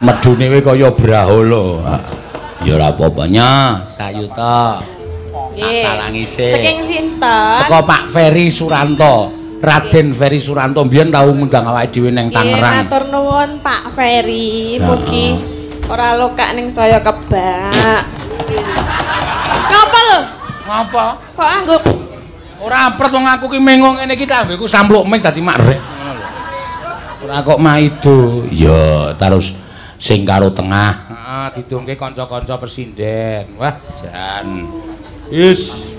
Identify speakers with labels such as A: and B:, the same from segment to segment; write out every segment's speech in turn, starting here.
A: medune we kaya brahala. Ya ora apa-apa nya, sayuta.
B: Nggih.
A: Talangise.
B: Saking sinten?
A: Saka Pak Ferry Suranto. Raden Ferry Suranto mbiyen tau ngundang awake dhewe ning Tangerang.
B: Nggih, matur nuwun Pak Ferry. Mugi ora lokak ning saya kebak. Ngapa lho?
A: Ngapa?
B: Kok angguk
A: Ora apret wong aku ki mengo ngene iki tak ambekku sampluk ming dadi makrek ngono lho. Ora kok maido. Ya, terus sing karo tengah. Heeh, didongke kanca-kanca presiden. Wah, jan. Wis.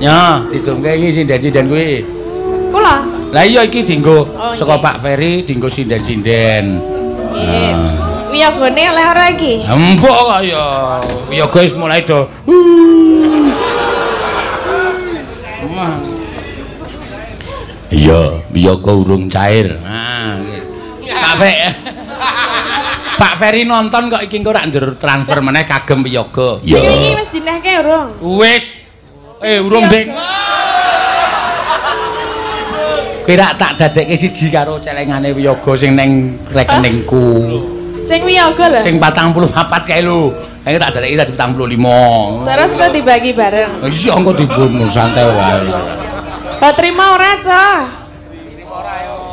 A: Ya, didongke iki sinden-sinden kuwi.
B: kula?
A: Lah iya iki dienggo saka Pak Ferry dienggo sinden-sinden.
B: Nggih. Wiyagane oleh ora iki?
A: Empuk kok ya. Wiyaga wis mulai do. Iya, wiyaga urung cair. Nah, Pak Pak Ferry nonton kok iki engko rak ndur transfer meneh kagem wiyaga.
B: Sing iki wis dinehke urung?
A: Wis. Urung, Ding. Kira tak dadekke siji karo celengane wiyaga sing ning rekeningku.
B: Sing wiyaga lho.
A: Sing 44 kae lho. Saiki tak dadekke dadi 45.
B: Terus kok dibagi bareng.
A: Iya engko dibunuh santai wae.
B: Kok trima ora, Cah?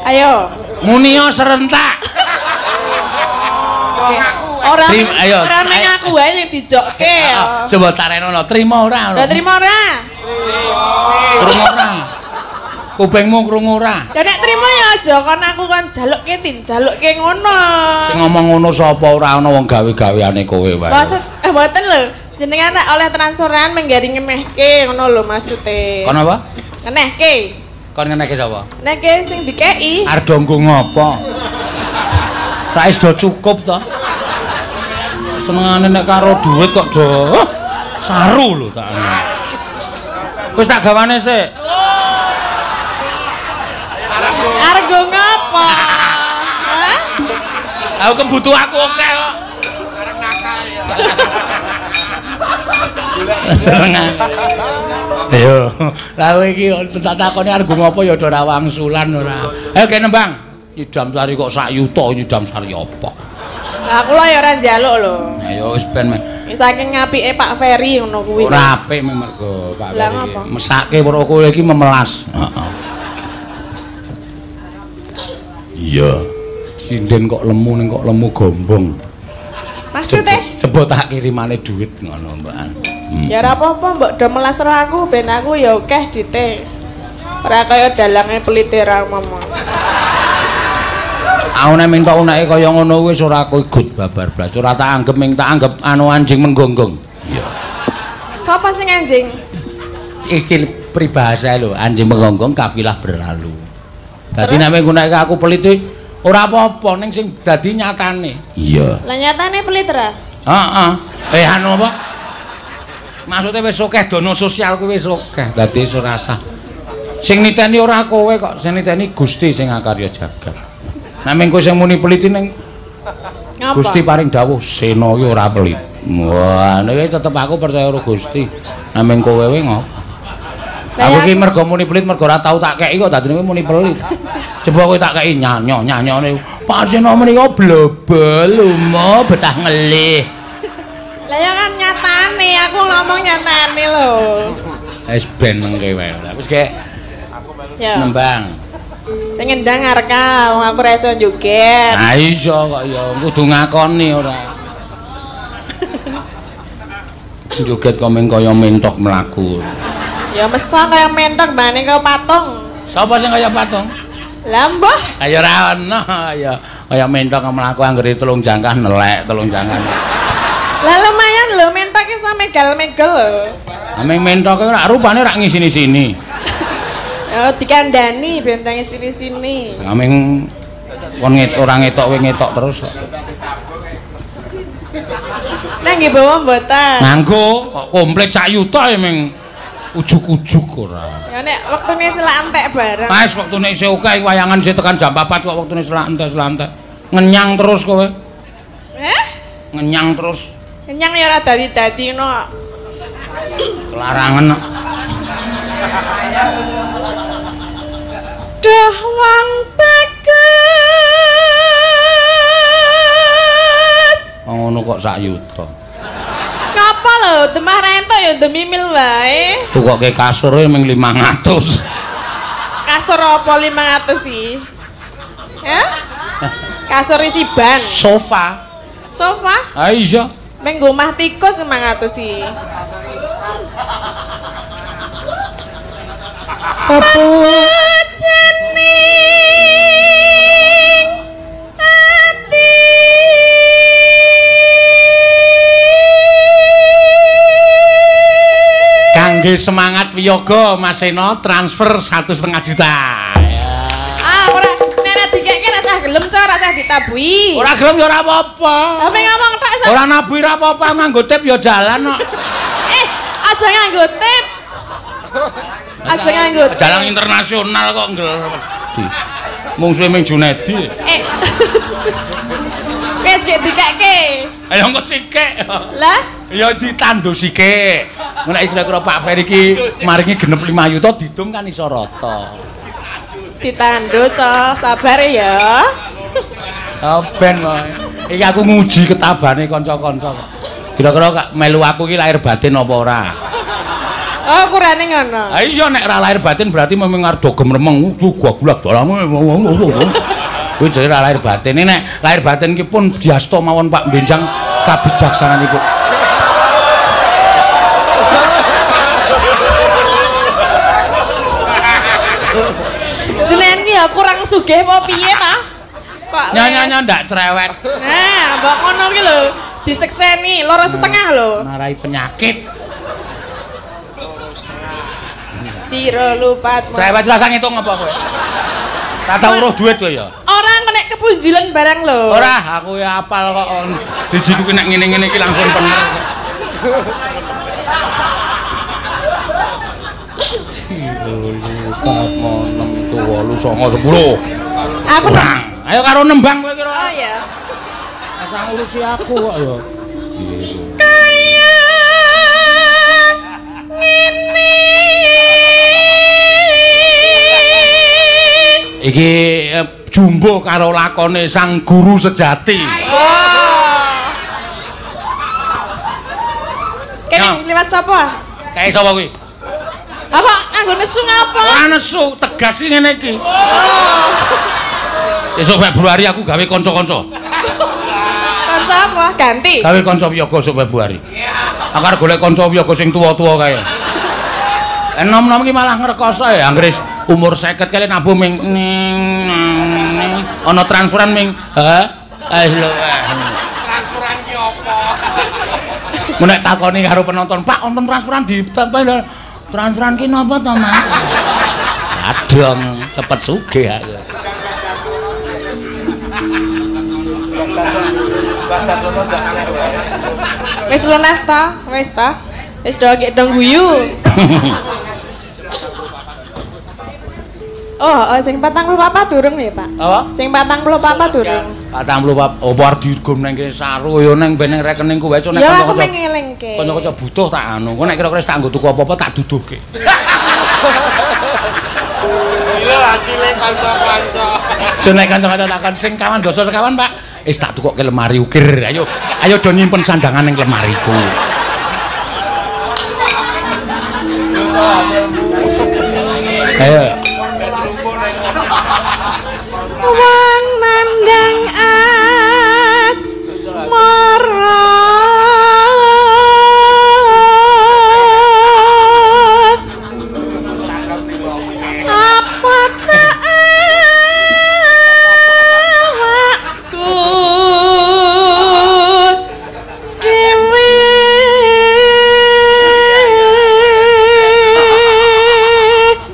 B: Ayo.
A: Munio serentak.
B: Ora.
A: Ayo.
B: Ora meng aku wae sing dijokke.
A: Coba tarenono, trima ora?
B: Ora trima ora?
A: Trima ora. Kupingmu krungu ora?
B: Ya nek trima ya aja kon aku kon jalukke jalukke ngono.
A: Sing ngomong ngono sapa ora ana wong gawe-gaweane kowe wae.
B: Maksud mboten lho. Jenengan nek oleh transferan menggari ngenehke ngono lho maksude.
A: Kon apa?
B: Ngenehke.
A: Kon ngenehke sapa?
B: Ngenehke sing dikeki.
A: Arep nggo ngopo? Rak wis do cukup to. Senengane nek karo dhuwit kok do saru lho tak. Wis tak gawane sik.
B: Argo ngapa? Hah?
A: Aku kebutuhanku akeh kok. Arek nakal ya. Senengan. Ayo, lha kowe iki tak takoni arep ngopo ya ora wangsulan ora. Ayo kene Bang. Nyidam sari kok sak yuta nyidam sari apa?
B: Lah kula ya ora njaluk lho.
A: Ayo wis ben men.
B: Saking ngapike Pak Ferry ngono kuwi.
A: Ora apik mergo Pak
B: Lah
A: Ferry.
B: ngapa?
A: Mesake weruh kowe iki memelas. Heeh. Iya. Sinden kok lemu ning kok lemu gombong.
B: Maksudnya?
A: Coba tak kirimane dhuwit ngono, Mbak.
B: Ya ora apa-apa, mbok do melas ro aku ben aku ya akeh dite. Ora kaya dalange pelite ra momong.
A: Aku nek minta uneke kaya ngono wis ora aku ikut babar blas. Ora tak anggap tak anggap anu anjing menggonggong. Iya.
B: Sapa sing anjing?
A: Istilah peribahasa lho, anjing menggonggong kafilah berlalu. Dadi nek nggunakake aku pelite ora apa-apa ning sing dadi nyatane. Iya.
B: Lah nyatane pelit ra?
A: Heeh. Anu apa? Maksudnya wis akeh dana sosial kuwi wis akeh. Dadi wis ora sah. Sing niteni ora kowe kok, sing niteni Gusti sing akarya jagat. Nek mengko sing muni pelit ning Gusti paring dawuh Sena ki ora pelit. Wah, nek tetep aku percaya karo Gusti. Nek mengko kowe ngopo? Aku ki mergo muni pelit mergo ora tau tak keki kok dadine muni pelit. Coba kowe tak keki nyanyone. Pak Sena menika blebel lumo betah ngelih.
B: Lah ya kan nyatane, aku ngomong nyatane lho.
A: Wis ben mengke wae. Wis kek
B: Ya.
A: nembang.
B: Sing ngendang arka, wong aku ora iso joget.
A: Nah iso kok ya kudu ngakoni ora. Joget kok meng kaya mentok mlaku.
B: Ya meson kaya mentok bane kaya patung.
A: Sapa sing kaya patung?
B: Lah mbah.
A: Ayo ora ono ya kaya mentok mlaku anggere telung jangkah nelek telung jangkah.
B: Lah lumayan lho mentok iso megal-megal lho.
A: Ameng mentoke ora rupane ora ngisini-sini.
B: Oh dikandani bentange sini-sini.
A: Ameng kon ora ngetok kowe ngetok terus.
B: Nah nggih bawa mboten.
A: Nganggo kok komplit sak yuta ya meng ujuk-ujuk ora.
B: Ya nek wektune selak entek bareng.
A: Wis wektune isih akeh wayangan isih tekan jam 4 kok wektune selak entek. Ngenyang terus kowe. Ngenyang terus.
B: Kenyang ya ora dadi-dadi ngono.
A: Larangan.
B: Duh.
A: kok sak yuta.
B: Ngapa lho, demah rento ya demi mil wae.
A: Tukoke kasur ming 500.
B: Kasur apa 500 sih? Ya? Kasur isi ban.
A: Sofa.
B: Sofa?
A: Ah iya.
B: Ming omah tikus 500 sih.
A: Apa? Kangge semangat wiyaga Mas Seno transfer 1,5 juta.
B: Ah, ora nek dikeke ora sah gelem co, ora sah ditabui.
A: Ora gelem ya ora apa-apa.
B: Lah ngomong tok iso.
A: Ora nabui ora apa-apa, nganggo tip ya jalan kok.
B: Aja nganggo tip. Aja nganggo tip.
A: Jalan internasional kok ngel. Mungsuhe ming Junedi.
B: Wis gek dikeke.
A: Ayo engko sikik.
B: Lah,
A: ya ditandu sikik. Nek kira-kira Pak Ferry iki maringi genep 5 yuta didum kan iso rata.
B: ditandu co, sabar ya.
A: Oh ben kok. Iki aku nguji ketabane kanca-kanca. Kira-kira melu aku iki lahir batin apa ora?
B: Oh, kurane ngono.
A: Ha iya nek ora lahir batin berarti memang arep do gemremeng gulak dolamu. Kuwi jare ora lahir batin. Nek lahir batin iki pun diasta mawon Pak Benjang kabijaksananipun.
B: Jenengan ki ya kurang sugih apa piye ta? Kok
A: Nyanyi ndak cerewet.
B: Nah, mbok ngono ki lho, disekseni loro setengah lho.
A: Narai penyakit.
B: Ciro lupat.
A: Cerewet lah sang ngitung apa kowe? Tak tau uruh duit kowe ya.
B: Ora nek kepunjilan barang lho.
A: Ora, aku ya apal kok. Dijiku ki nek ngene-ngene iki langsung bener.
B: Aku
A: kurang. Ayo karo nembang kowe kira.
B: Oh ya.
A: Asal ngurusi aku kok ya.
B: Kaya ngene.
A: Iki jumbo karo lakone sang guru sejati.
B: Kene liwat sapa?
A: Kae sapa kuwi?
B: Apa nganggo nesu ngapa?
A: Ora nesu, tegas iki ngene iki. Esuk Februari aku gawe kanca-kanca.
B: Kanca apa? Ganti.
A: Gawe kanca wiyaga esuk Februari. Aku arep golek kanca wiyaga sing tuwa-tuwa kae. Enom-enom iki malah ngrekoso ya, anggere umur 50 kali nabuh ming ana transferan ming lho. Transferan ki apa? Menek takoni karo penonton, "Pak, wonten transferan ditampa transferan ki napa to, Mas?" Adong, cepet sugih aku.
B: Wis lunas ta? Wis ta? Wis do dong guyu. Oh, sing 44 durung ya, Pak?
A: Apa?
B: Sing 44 durung.
A: 44 opo arep digum nang kene saru ya nang ben rekeningku wae nek
B: Ya aku
A: kanca-kanca.
B: mengelingke.
A: Kanca-kanca butuh tak anu. Kok nek kira-kira tak nggo tuku apa-apa tak duduhke.
C: Iya hasilnya kanca-kanca.
A: Nek kanca-kanca takon sing kawan dosa sekawan, Pak. Wis tak tukokke lemari ukir. Ayo do nyimpen sandangan ning lemariku. Ayo.
B: Wong nandang as mara apa tak awakku dewe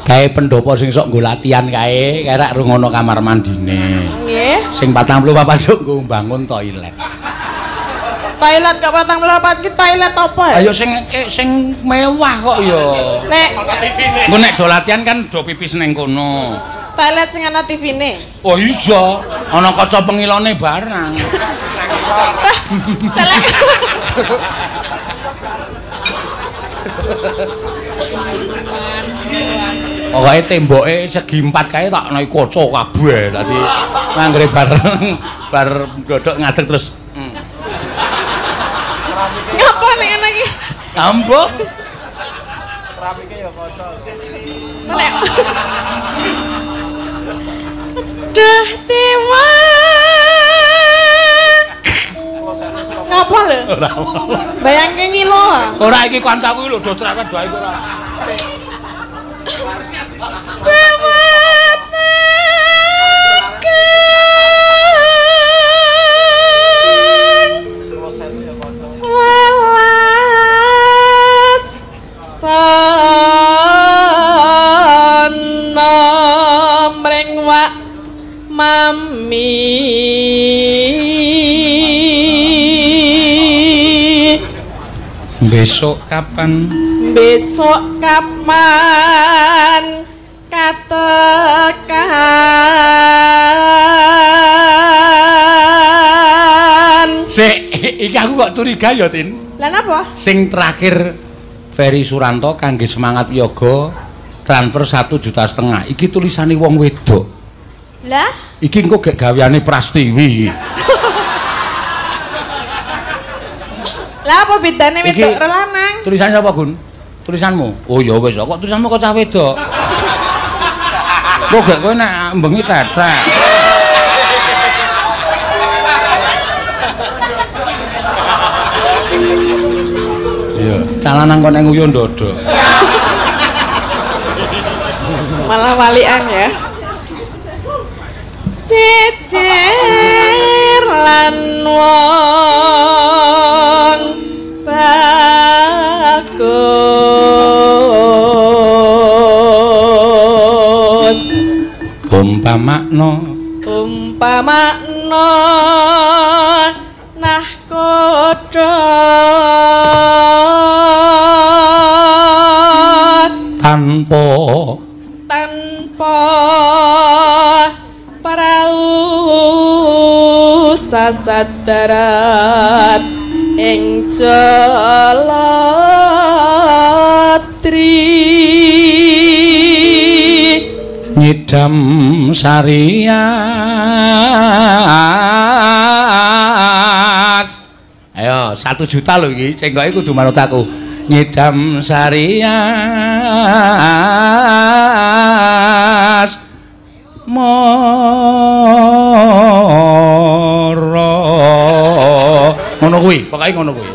A: Kae pendopo sing sok nggo latihan kae, kerek rungono kamar mandine.
B: nggih.
A: Sing 44 sok nggo mbangun toilet.
B: Toilet kok 44 ki toilet apa ya?
A: Ayo sing mewah kok ya.
B: Nek
A: Engko nek do latihan kan do pipis ning kono.
B: toilet sing ana TV-ne.
A: Oh iya, ana kaca pengilone barang.
B: Celek.
A: Pokoke temboke segi 4 kae tak ana kaca kabeh. Dadi anggere bar godhok ngadeg terus Ambo.
C: Rapike ya kaca.
B: Nek. Dah tewa. Ngapa lho?
A: Ora.
B: Bayangke ngilo.
A: Ora iki kancaku lho do cerewet bae ora.
B: Mami
A: besok kapan?
B: Besok kapan katakan.
A: Sik, iki aku kok curiga ya, Tin.
B: Lah napa?
A: Sing terakhir Ferry Suranto kangge semangat yoga transfer 1,5 juta. Iki tulisane wong wedok.
B: Lah,
A: iki engko gek gaweane Prastiwi.
B: lah apa bedane wedok karo lanang?
A: Tulisan sapa, Gun? Tulisanmu. Oh ya wis, kok tulisanmu kok cah wedok. Kok gek kowe nek mbengi tetek. Iya, calanan kok ning uyon dodo.
B: Malah walian ya. Cecer lan wong bagus umpamakna nah kodho tanpa parau sasadarat ing jalatri
A: nyidam sarias. Ayo 1 juta lho iki sing kok kudu manut aku. Nyidam sarias moro ngono kuwi pokoke ngono kuwi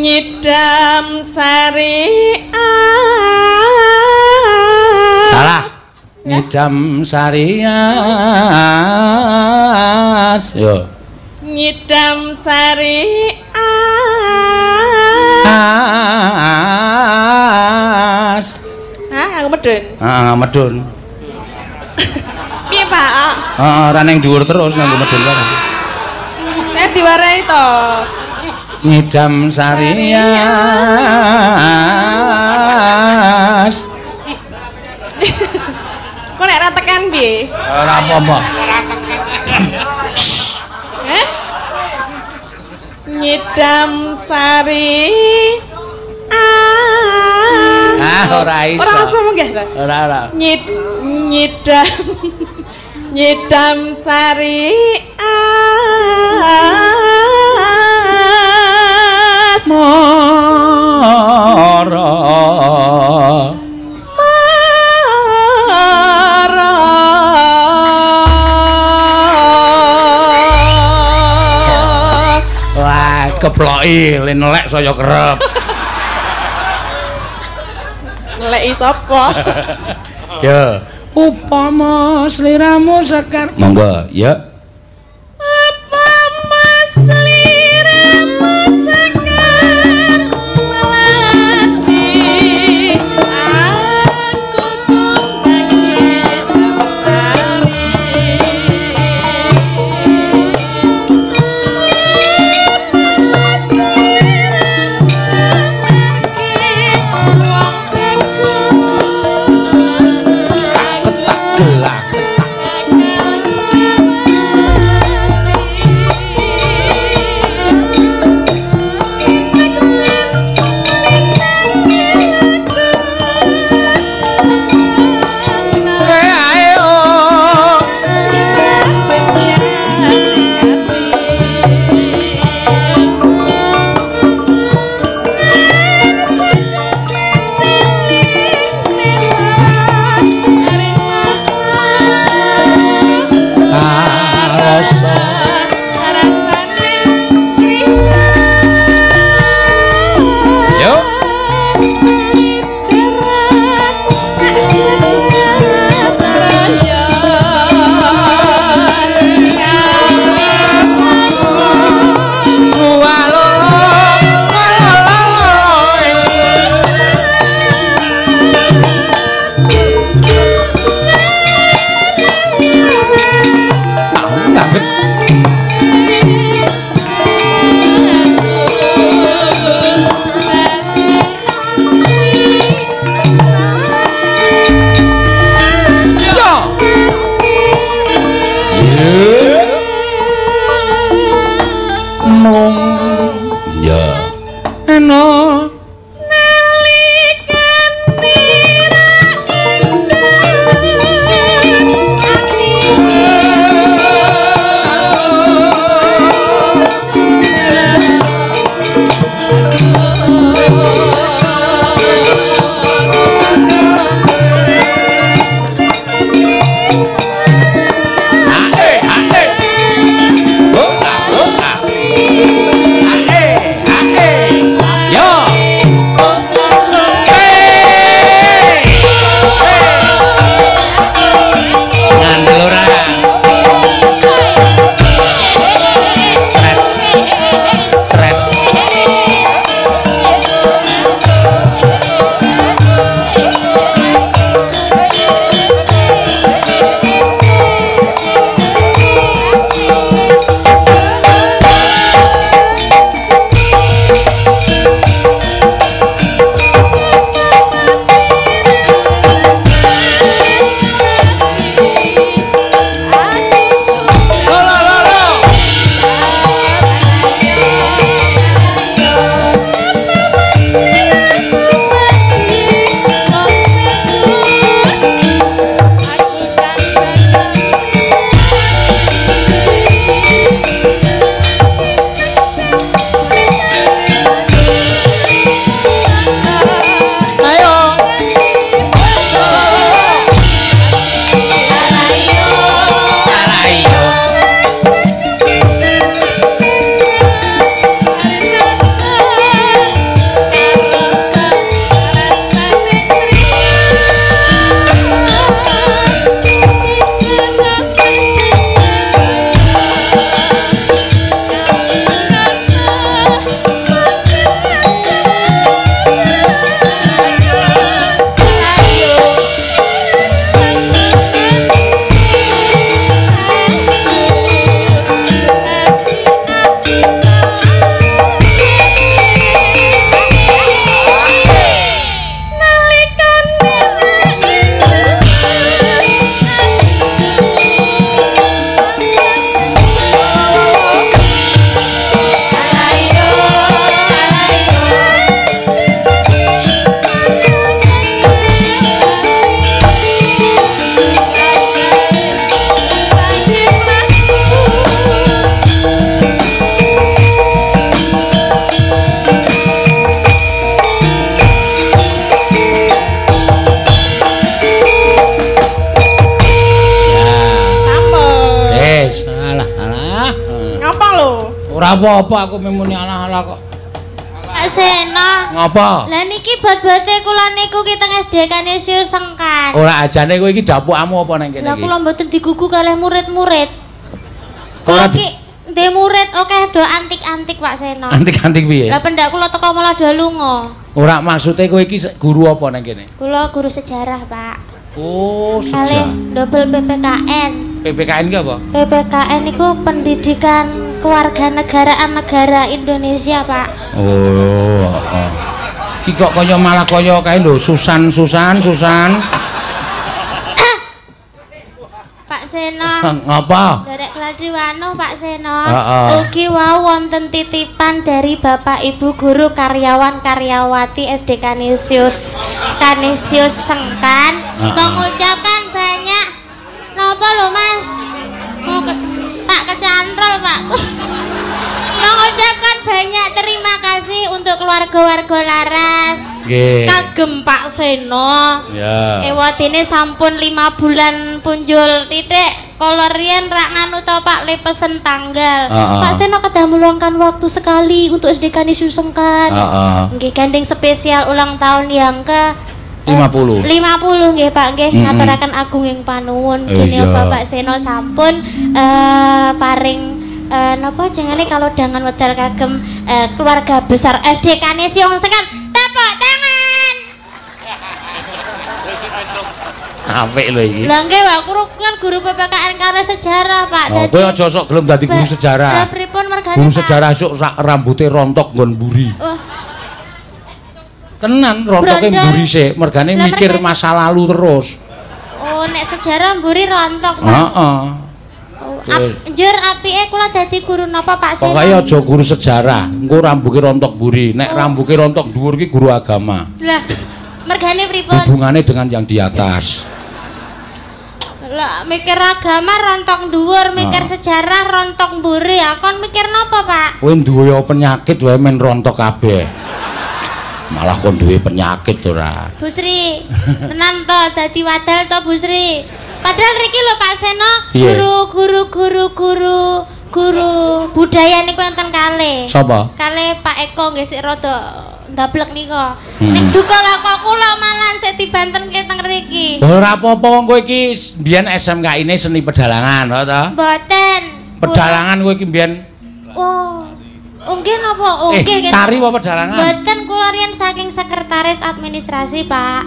B: nyidam sarias
A: salah nyidam sarias yo
B: nyidam sarias aku medun.
A: Medun.
B: Piye, Pak?
A: Ora ning dhuwur terus nganggo medun bareng.
B: Diwarai to.
A: Ngidam sarias.
B: Kok nek ra tekan piye?
A: Ora apa-apa.
B: Nyidam sari
A: ora iso.
B: Ora langsung nggih to?
A: Ora.
B: Nyidam sari
A: mara wah keploki lenelek saya kerep.
B: Lek sapa?
A: Ya, upama sliramu sekar. Monggo, ya.
B: Upama sliramu sekar melati aku tumbang nyidam sari.
A: Mung ya enak ora apa-apa aku memuni alah-alah kok.
D: Pak Sena.
A: Ngapa?
D: Lah niki bot-bote kula niku ki teng SD Kanisius Sengkan.
A: Ora ajane kowe iki dapukmu apa nang kene iki?
D: Lah kula mboten digugu kalih murid-murid.
A: Kula
D: ki ndek murid akeh do antik-antik Pak Sena.
A: Antik-antik piye?
D: Lah pendak kula teko malah do lunga.
A: Ora maksude kowe iki guru apa nang kene?
D: Kula guru sejarah, Pak.
A: Oh,
D: Kalih
A: sejarah.
D: double PPKN.
A: PPKN ki apa?
D: PPKN itu pendidikan kewarganegaraan negara Indonesia, Pak.
A: Oh, heeh. Iki kok kaya malah kaya kae lho, Susan.
D: Pak Sena.
A: Ngapa?
D: Derek Gladiwano, Pak Sena.
A: Heeh.
D: Ugi wau wonten titipan dari Bapak Ibu guru karyawan karyawati SD Kanisius Sengkan mengucapkan banyak napa lho Mas? Pak kecantol, Pak. Mengucapkan banyak terima kasih untuk keluarga warga Laras.
A: Nggih.
D: Kagem Pak Sena.
A: Ya.
D: Ewadine sampun 5 bulan punjul titik. Kalau riyen rak nganu to Pak le pesen tanggal. Pak Sena kedah meluangkan waktu sekali untuk SD Kanisius Sengkan. Nggih gandeng spesial ulang tahun yang ke 50 nggih Pak nggih ngaturaken agunging panuwun dene Bapak Sena sampun paring napa jengane kalau dengan wedal kagem keluarga besar SD Kanisius Sengkan. Tepuk tangan.
A: Apik lho iki.
D: Lah nggih Pak kan guru PPKN karya sejarah Pak.
A: Dadi kowe aja sok gelem dadi guru sejarah.
D: Lah pripun mergane
A: Guru sejarah sok rambute rontok nggon mburi. Tenan rontoke mburi sik, mergane mikir masa lalu terus.
D: Oh, nek sejarah mburi rontok, Pak.
A: Heeh.
D: Oh, Njur apike kula dadi guru napa Pak Seno?
A: Pokoke aja guru sejarah. Engko rambuke rontok mburi. Nek rambuke rontok dhuwur ki guru agama.
D: Lah, mergane pripun?
A: Hubungannya dengan yang di atas.
D: Lah mikir agama rontok dhuwur, mikir sejarah rontok mburi. Kon mikir napa, Pak?
A: Kowe duwe penyakit wae men rontok kabeh. Malah kon duwe penyakit ora.
D: Bu Sri, tenan to dadi wadal to Bu Sri. Padahal riki lho Pak Seno, guru budaya niku enten kalih.
A: Sapa?
D: Kalih Pak Eko nggih sik rada ndablek nika. Ning duka kok kula malan sik dibantenke teng riki.
A: Ora apa-apa wong kowe iki mbiyen SMKI-ne seni pedalangan, to?
D: Mboten.
A: Pedalangan kowe iki mbiyen.
D: Oh. Nggih napa? Oh nggih.
A: Tari apa pedalangan?
D: Mboten kula riyen saking sekretaris administrasi, Pak.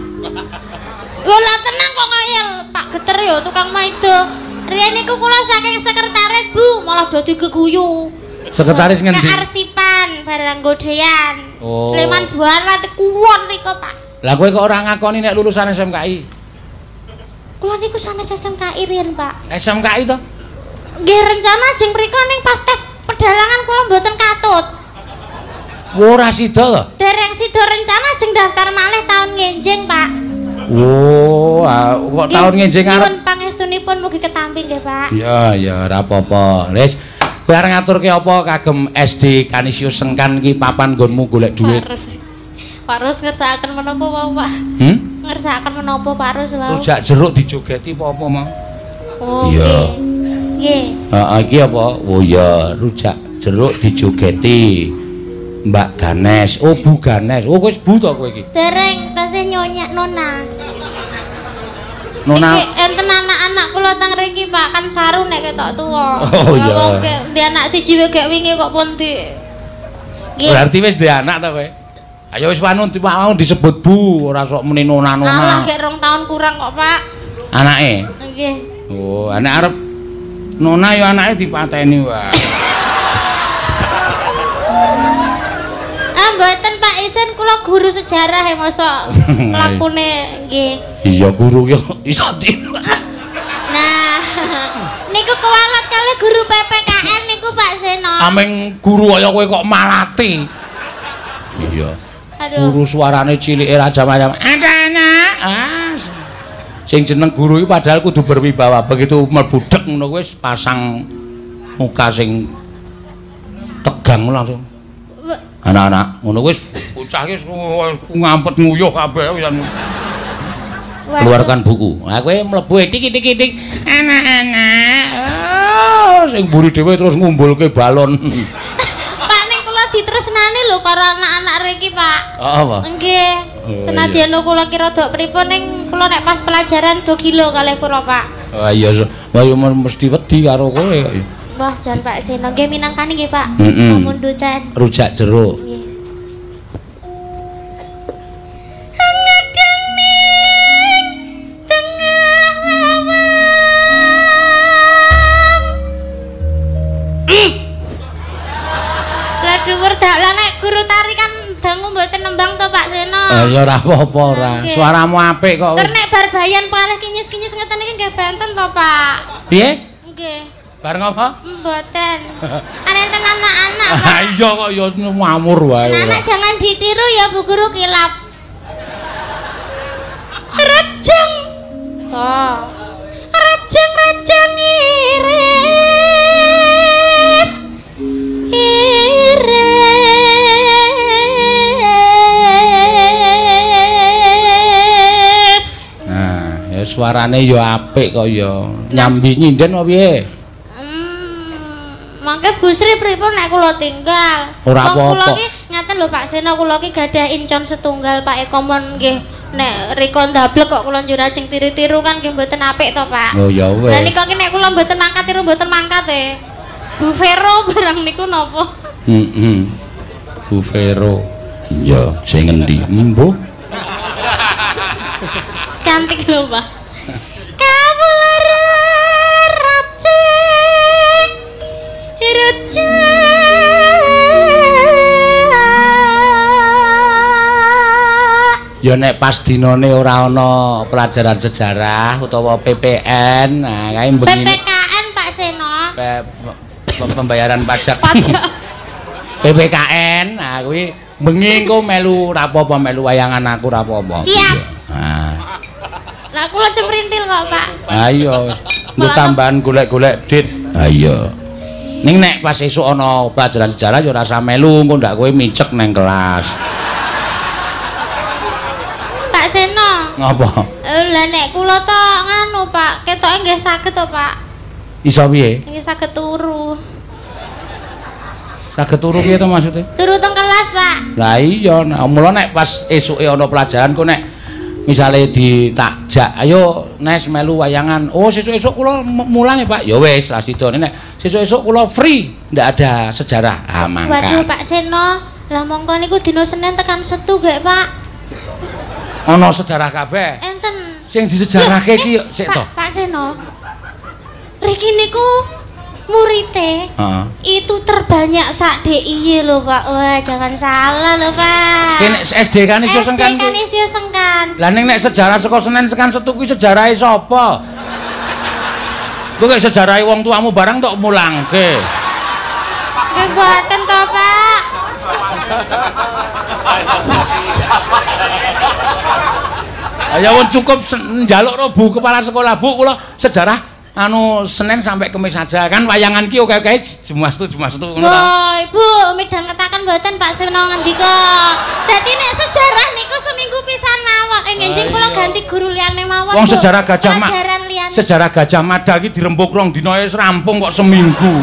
D: Lah tenang kok ngayal, Pak Geter ya tukang maido. Riyen niku kula saking sekretaris, Bu, malah dadi geguyu.
A: Sekretaris ngendi?
D: Kearsipan barang godean.
A: Oh.
D: Sleman Barat kuwon rika, Pak.
A: Lah kowe kok ora ngakoni nek lulusan SMKI?
D: Kula niku sanes SMKI riyen, Pak.
A: SMKI to?
D: Nggih rencana jeng mriko ning pas tes pedalangan kula mboten katut.
A: Ora sida to?
D: Dereng sida rencana jeng daftar malih taun ngenjing, Pak.
A: Oh, kok taun ngenjing arep.
D: Nyuwun pangestunipun mugi ketampi nggih, Pak.
A: Ya ora apa-apa. Wis, kowe arep ngaturke apa kagem SD Kanisius Sengkan iki papan nggonmu golek dhuwit?
D: Pak Rus ngersakaken menapa wau, Pak? Ngersakaken menapa Pak Rus wau?
A: Rujak jeruk dijogeti apa mau?
D: Oh,
A: iya.
D: Nggih.
A: Heeh, iki apa? Oh ya, rujak jeruk dijogeti. Mbak Ganes. Oh, Bu Ganes. Oh, wis Bu to kowe iki.
D: Dereng tasih nyonya Nona.
A: Nona.
D: Iki enten anak-anak kula teng riki, Pak, kan saru nek ketok tuwa.
A: Oh iya.
D: Wong ndek anak siji wae gek wingi kok pun di.
A: Berarti wis duwe anak ta kowe? Ayo wis wanu mau disebut Bu, ora sok muni Nona-nona.
D: Alah gek 2 tahun kurang kok, Pak.
A: Anake?
D: Nggih.
A: Oh, anak arep Nona ya anake dipateni wae.
D: Mboten Pak Isen kula guru sejarah ya mosok lakune nggih.
A: Iya guru ya iso
D: Nah, niku kuwalat kali guru PPKN niku Pak Seno.
A: Ameng guru kaya kowe kok malati. Iya.
D: Aduh.
A: Guru suarane cilike rajam-rajam. Ada anak. Sing jeneng guru iki padahal kudu berwibawa. Begitu mlebu dek ngono wis pasang muka sing tegang langsung. Anak-anak ngono wis bocah iki ngampet nguyuh kabeh wisan. Keluarkan buku. Lah kowe mlebu tik-tik-tik anak-anak. Oh, sing mburi dhewe terus ngumbulke balon.
D: Pak ning kula ditresnani lho karo anak-anak riki, Pak.
A: Apa?
D: Nggih. Senadyan kula kira dok pripun ning kula nek pas pelajaran do gila kalih kula, Pak.
A: Ah iya, wae mesti wedi karo kowe.
D: Wah, jan Pak Seno nggih minangkani nggih, Pak. Pamundutan.
A: Rujak jeruk.
D: Nggih. Lah dhuwur dalan nek guru tari kan dangu mboten nembang to Pak Seno.
A: Ya ora apa-apa ora. Suaramu apik kok.
D: Nek bar bayan palih kinyis-kinyis ngeten iki nggih benten to, Pak.
A: Piye?
D: Nggih.
A: Bareng apa?
D: Mboten. Ana enten anak-anak.
A: Ah iya kok ya mamur wae.
D: Anak jangan ditiru ya Bu Guru kilap. Rajang. Toh. Rajang iris. Iris.
A: Nah, ya suarane ya apik kok ya. Nyambi nyinden apa piye?
D: Mangke Bu Sri pripun nek kula tinggal?
A: Ora apa-apa.
D: Kula iki ngaten lho Pak Seno, kula iki gadah incon setunggal Pak Eko mon nggih. Nek rika ndablek kok kula njur ajeng tiru-tiru kan nggih mboten apik to, Pak.
A: Oh ya wis.
D: Lah nika ki nek kula mboten mangkat tiru mboten mangkat Bu Vero barang niku napa?
A: Bu Vero. Iya, sing ngendi? Mbuh.
D: Cantik lho, Pak. Kabular
A: Ya nek pas dinane ora ana pelajaran sejarah utawa PPN, nah kae bengi
D: PPKN Pak Seno.
A: pembayaran pajak.
D: Pajak.
A: PPKN. Nah, kuwi bengi engko melu rapopo melu wayangan aku rapopo.
D: Siap.
A: Nah.
D: Lah kula cemprintil kok, Pak.
A: Ayo. Nggo tambahan golek-golek dit. Ayo. Ning nek pas esuk ana pelajaran sejarah ya ora usah melu, engko ndak kowe micek nang kelas.
D: Pak Seno.
A: Ngapa?
D: Lah nek kula to nganu, Pak, ketoke nggih saged to, Pak.
A: Iso piye?
D: Nggih saged turu.
A: Saged turu piye to maksude?
D: Turu teng kelas, Pak.
A: Lah iya, mula nek pas esuke ana pelajaran ku nek misale ditakjak, ayo Nes melu wayangan. Oh, sesuk-esuk kula mulang ya, Pak. Ya wis, lah sidone nek sesuk-esuk kula free, ndak ada sejarah. Ah, mangkat.
D: Waduh, Pak Seno. Lah mongko niku dina Senin tekan Setu nggih, Pak.
A: Ana sejarah kabeh.
D: Enten.
A: Sing disejarahke iki sik to.
D: Pak Seno. Riki niku murite itu terbanyak sak DIY lho Pak. Wah jangan salah lho Pak.
A: Nek SD kan iso sengkan.
D: SD kan iso sengkan.
A: Lah ning nek sejarah saka Senen tekan Setu kuwi sejarahe sapa? Kuwi kok sejarahe wong tuamu barang tok mulangke.
D: Nggih mboten to Pak.
A: Ya wong cukup njaluk ro Bu kepala sekolah Bu kula sejarah anu Senin sampai Kamis saja kan wayangan ki oke-oke Jumastu ngono ta.
D: Ibu midhangetaken mboten Pak Seno ngendika. Dadi nek sejarah niku seminggu pisan mawon. Njenjing kula ganti guru liyane mawon.
A: Wong sejarah Gajah Mada.
D: Sejarah
A: Gajah Mada ki dirembuk rong dina wis rampung kok seminggu.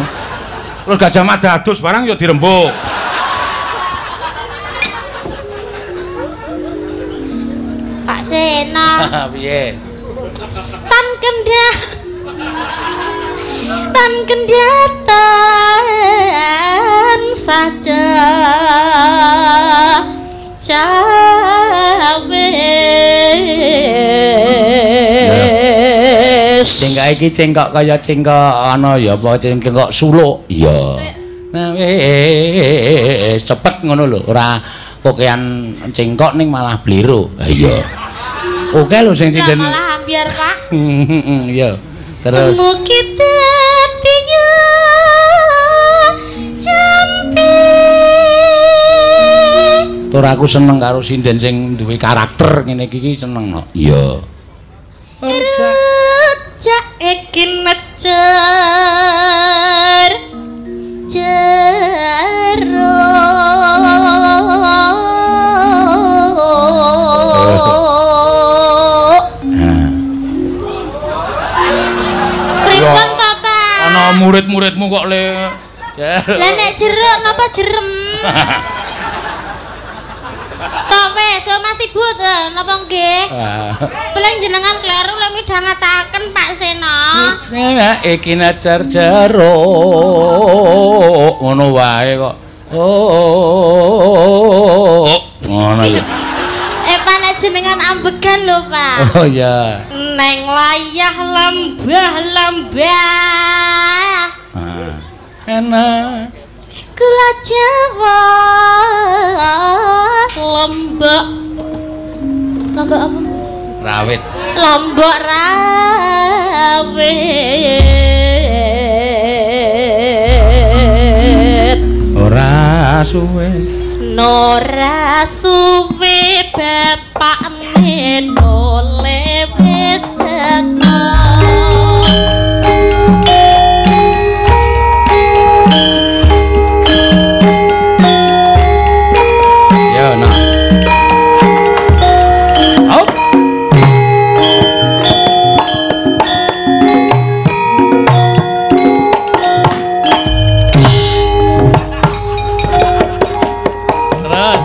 A: Terus Gajah Mada adus barang ya dirembuk.
D: Pak Seno.
A: Piye?
D: Tan kendatan saja cawes.
A: Cengkok iki cengkok kaya cengkok ana ya apa cengkok suluk. Iya. Nah wis cepet ngono lho, ora kokean cengkok ning malah blero. Ha iya. Oke lho sing sinden.
D: Malah ambiar, Pak.
A: Iya. Terus
D: kita dia jampi.
A: Tur aku seneng karo sinden sing duwe karakter ngene iki seneng no. Iya.
D: Rejak iki necer jero. Pripun Papa?
A: Ana murid-muridmu kok le.
D: Lah nek jeruk napa jerem? Tok wis, Mas Ibu napa nggih? Peleng jenengan kleru lek midhangetaken Pak Seno.
A: Iki necer jeruk ngono wae kok. Oh. Ngono ya.
D: Panek jenengan ambegan lho, Pak.
A: Oh iya.
D: Neng layah lambah.
A: Enak.
D: Gula Jawa lombok. Lombok apa?
A: Rawit.
D: Lombok rawit.
A: Ora suwe.
D: Nora suwe bapakne dole wis teko.
A: Ya nak. Hop. Terus.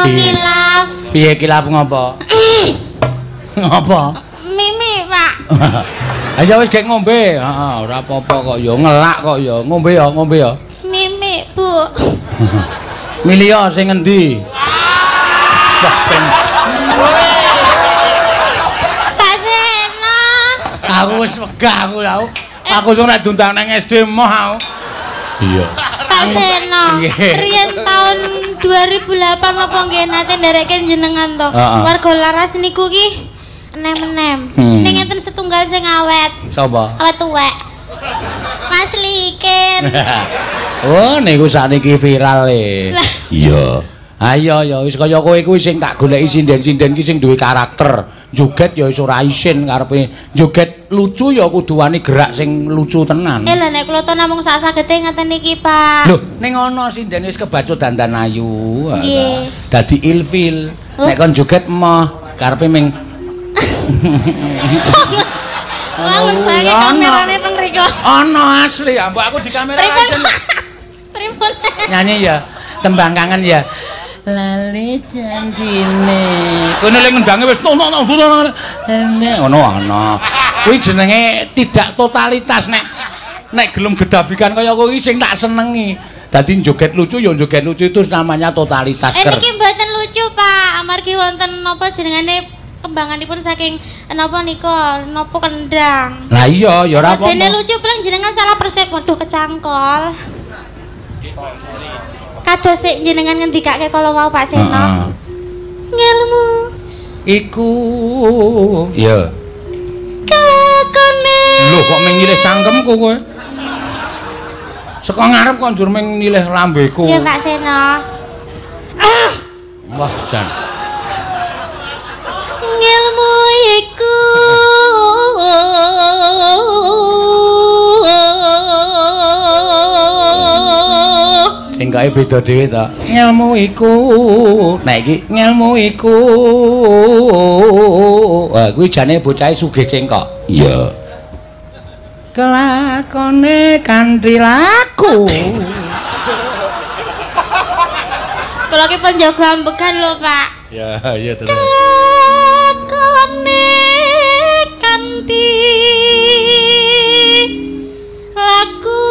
D: kilaf.
A: Piye kilaf ngopo? Ngopo?
D: Mimi, Pak.
A: Ayo wis gek ngombe. Heeh, ora apa-apa kok ya, ngelak kok ya. Ngombe ya, ngombe ya.
D: Mimi, Bu.
A: Milih sing endi?
D: Pak Seno.
A: Aku wis wegah aku ya. Aku sing nek diundang nang SD moh aku. Iya.
D: Pak Seno. Riyen tahun 2008 apa nggih nate ndereke jenengan to. Warga Laras niku ki enem-enem. Ning enten setunggal sing awet.
A: Sapa?
D: Awet tuwek. Mas Likin.
A: Oh, niku sakniki viral e. Iya. Ayo ya wis kaya kowe kuwi sing tak goleki sinden-sinden ki sing duwe karakter. Joget ya wis ora isin karepe joget lucu ya kudu wani gerak sing lucu tenan.
D: Lha nek kula to namung sak sagete ngeten iki, Pak.
A: Lho, ning ana sinden wis kebacut dandan ayu.
D: Nggih.
A: Dadi ilfil. Nek kon joget emoh karepe ming
D: Wah, saya kamerane teng mriku.
A: Ana asli, mbok aku di kamera isin.
D: Pripun?
A: Nyanyi ya, tembang kangen ya. Lali jandine. Kowe nek ngendange wis ngono ana. Kuwi jenenge tidak totalitas nek gelem gedabikan kaya kowe iki sing tak senengi. Dadi joget lucu ya joget lucu itu namanya totalitas.
D: Niki mboten lucu, Pak. Amargi wonten napa jenengane kembanganipun saking napa nika napa kendang.
A: Lah iya ya ora apa-apa.
D: Dene lucu paling jenengan salah persep. Waduh kecangkol. Kados sik jenengan ngendikake kala wau Pak Seno. Ngelmu
A: iku iya.
D: Kelakone.
A: Lho kok meng nyilih cangkemku kowe? Saka ngarep kok njur meng nyilih lambeku.
D: Nggih Pak Seno.
A: Wah, jan.
D: Ngelmu iku
A: sing kae beda dhewe to. Ngelmu iku. Nek iki ngelmu iku. Wah, kuwi jane bocahe sugih cengkok. Iya. Kelakone kanthi laku.
D: Kula ki penjaga ambekan lho, Pak.
A: Ya, iya terus.
D: Kelakone kanthi laku.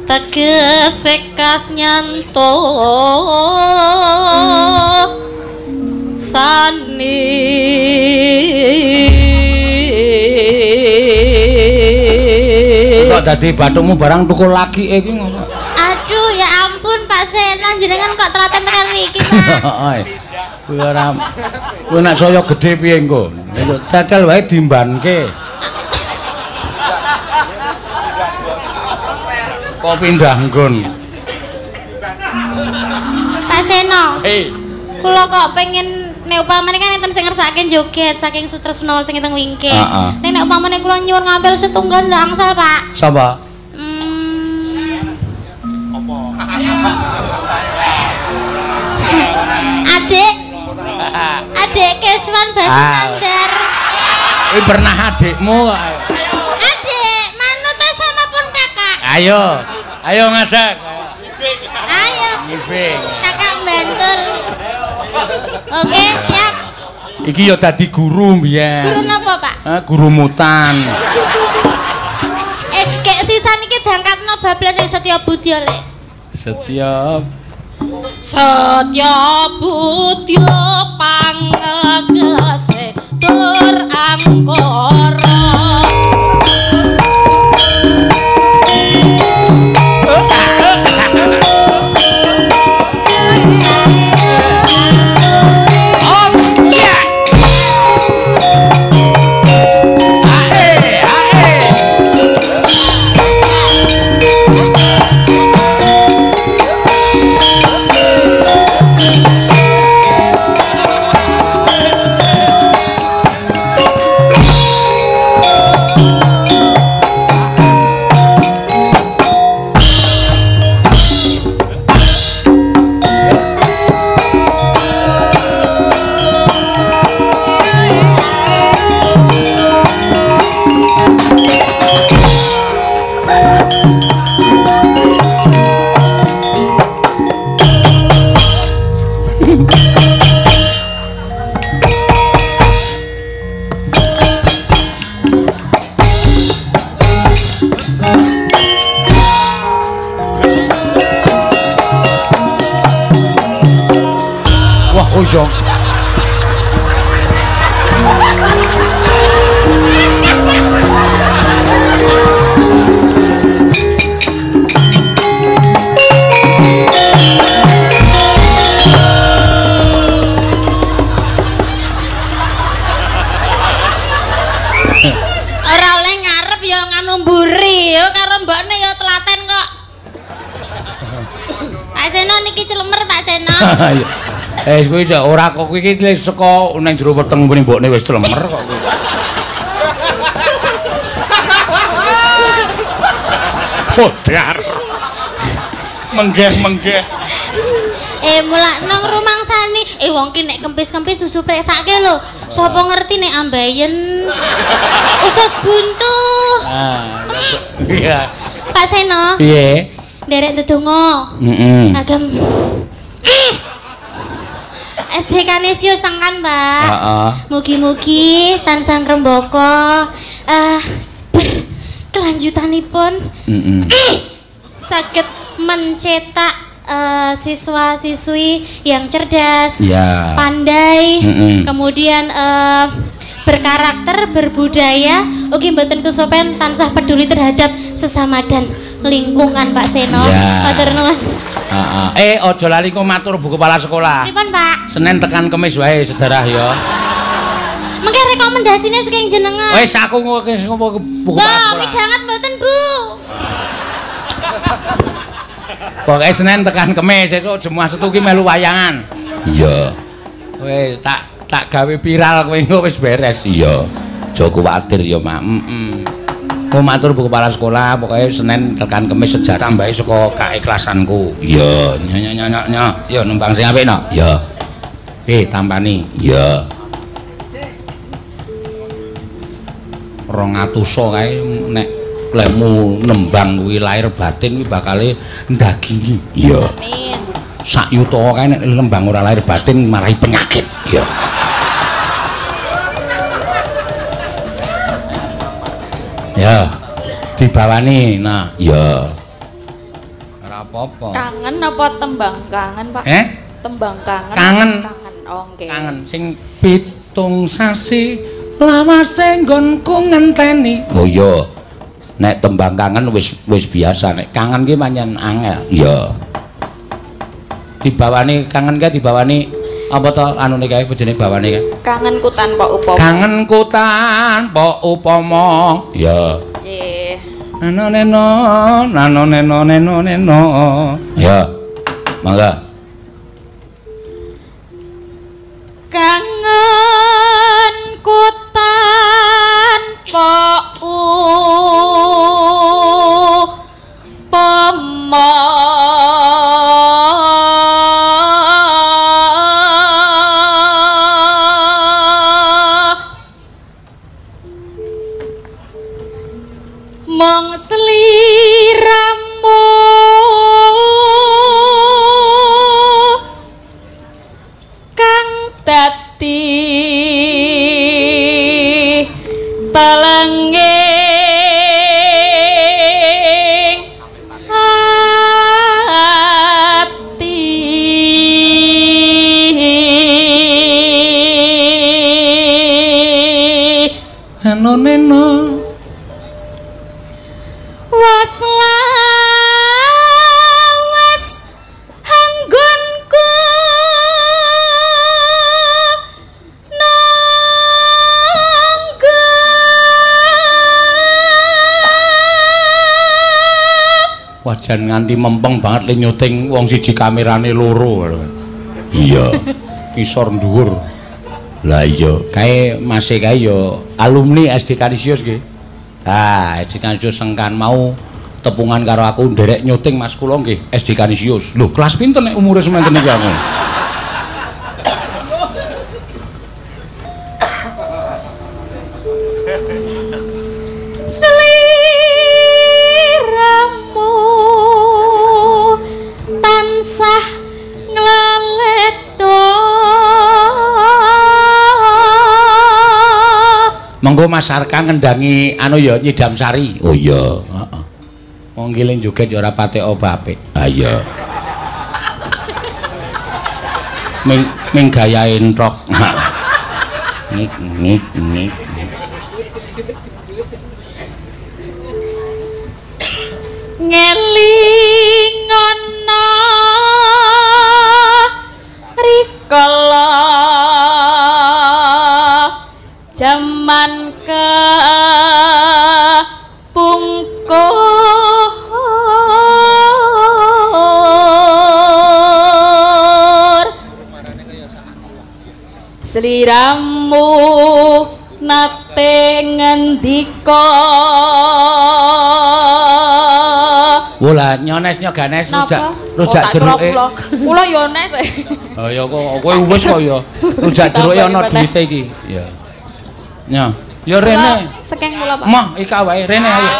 D: Tegese kas nyanto sani
A: kok dadi bathukmu barang tukul lagi iki ngono.
D: Aduh ya ampun Pak Seno jenengan kok telaten tekan mriki Pak.
A: Kuwi ora kuwi nek saya gedhe piye engko. Tetel wae dimbanke. Kok pindah nggon.
D: Pak Seno.
A: Hei.
D: Kula kok pengen nek upamane kan enten sing ngersakaken joget saking Sutresno sing teng wingking. Nek upamane kula nyuwun ngambil setunggal ndak angsal, Pak.
A: Sapa?
C: Apa?
D: Adik Keswan Basundar.
A: Kuwi pernah adikmu kok.
D: Adik, manute sama pun kakak.
A: Ayo ngadak.
D: Ayo.
A: Ngibing.
D: Kakak Bantul. Oke, siap.
A: Iki ya dadi guru mbiyen.
D: Guru napa, Pak?
A: Guru mutan.
D: Kek sisan iki dangkatno bablas ning Setya Budya, Lek.
A: Setya
D: Budya pangagese tur angkara.
A: Wah, oh iso.
D: Ora oleh ngarep ya nganu mburi ya karo mbokne ya telaten kok. Pak Seno niki celemer Pak Seno.
A: Kuwi ora kok kuwi iki saka nang jero weteng mrene mbokne wis celemer kok kuwi. Podar. Menggeh-menggeh.
D: Mulak nang rumangsani. Wong ki nek kempis-kempis dusu preksake lho. Sapa ngerti nek ambayen. Usus buntu.
A: Iya.
D: Pak Seno.
A: Piye?
D: Nderek ndedonga. Agem. SD Kanisius sangkan, Pak.
A: Heeh.
D: Mugi-mugi tansah ngrembaka kelanjutanipun saged mencetak siswa-siswi yang cerdas, pandai, kemudian berkarakter, berbudaya, ugi mboten kesopen tansah peduli terhadap sesama dan lingkungan Pak Seno. Matur nuwun.
A: Aja lali kok matur Bu Kepala Sekolah.
D: Pripun, Pak?
A: Senin tekan Kamis wae sejarah ya.
D: Mengke rekomendasine saking jenengan.
A: Wis aku Bu Kepala Sekolah.
D: Midanget mboten, Bu.
A: Pokoke Senin tekan Kamis esuk Jumat Setu ki melu wayangan. Iya. Wis tak gawe viral kowe engko wis beres. Iya. Aja kuwatir ya, Mak. Ku matur Bu Kepala Sekolah, pokoke Senin tekan Kamis sejarah mbae saka kaikhlasanku. Iya, nyanyi. Ya nembang sing apik no. Iya. Tampani. Iya. 200 kae nek lemu nembang kuwi lahir batin kuwi bakale ndagingi. Iya. Amin. Sak yuta kae nek nembang ora lahir batin marahi penyakit. Iya. Ya, dibawani. Nah, ya. Ora apa-apa.
B: Kangen apa tembang kangen, Pak? Tembang kangen.
A: Kangen.
B: Oh, nggih.
A: Kangen sing 7 sasi lawase nggonku ngenteni. Oh iya. Nek tembang kangen wis biasa, nek kangen ki pancen angel. Iya. Dibawani kangen kae dibawani apa to anune kae bojone bawane kae?
B: Kangenku tanpa upama.
A: Kangenku tanpa upama. Ya.
B: Nggih.
A: Nano. Ya. Mangga.
B: Kangenku tanpa upama. Mong sliramu kang dadi talenging ati.
A: Neno.
B: Was hanggonku nangga
A: wajan nganti mempeng banget le nyuting wong siji kamerane loro. Iya. Isor dhuwur. Lah iya, kae masih kae ya alumni SD Kanisius nggih. SD Kanisius sengkan mau tepungan karo aku nderek nyuting Mas kula nggih SD Kanisius. Lho, kelas pinten nek umure sementen iki aku?
B: sliramu tansah nglaledho.
A: Monggo Mas Arka ngendangi anu ya Nyidam Sari. Oh iya, heeh. Wong giling joget ya ora patek apik. Ha iya. Ming gayae entrok. Nik.
B: Ngelingono rikala jaman kepungkur sliramu nate ngendika
A: Wula nyones nyoganes rujak jeruke.
B: Kula yo nes.
A: Oh ya kok kowe wis kok ya. Rujak jeruke ana duwite iki. Ya. Nya. Ya rene.
B: Sekeng kula Pak.
A: Mah iki wae rene ayo.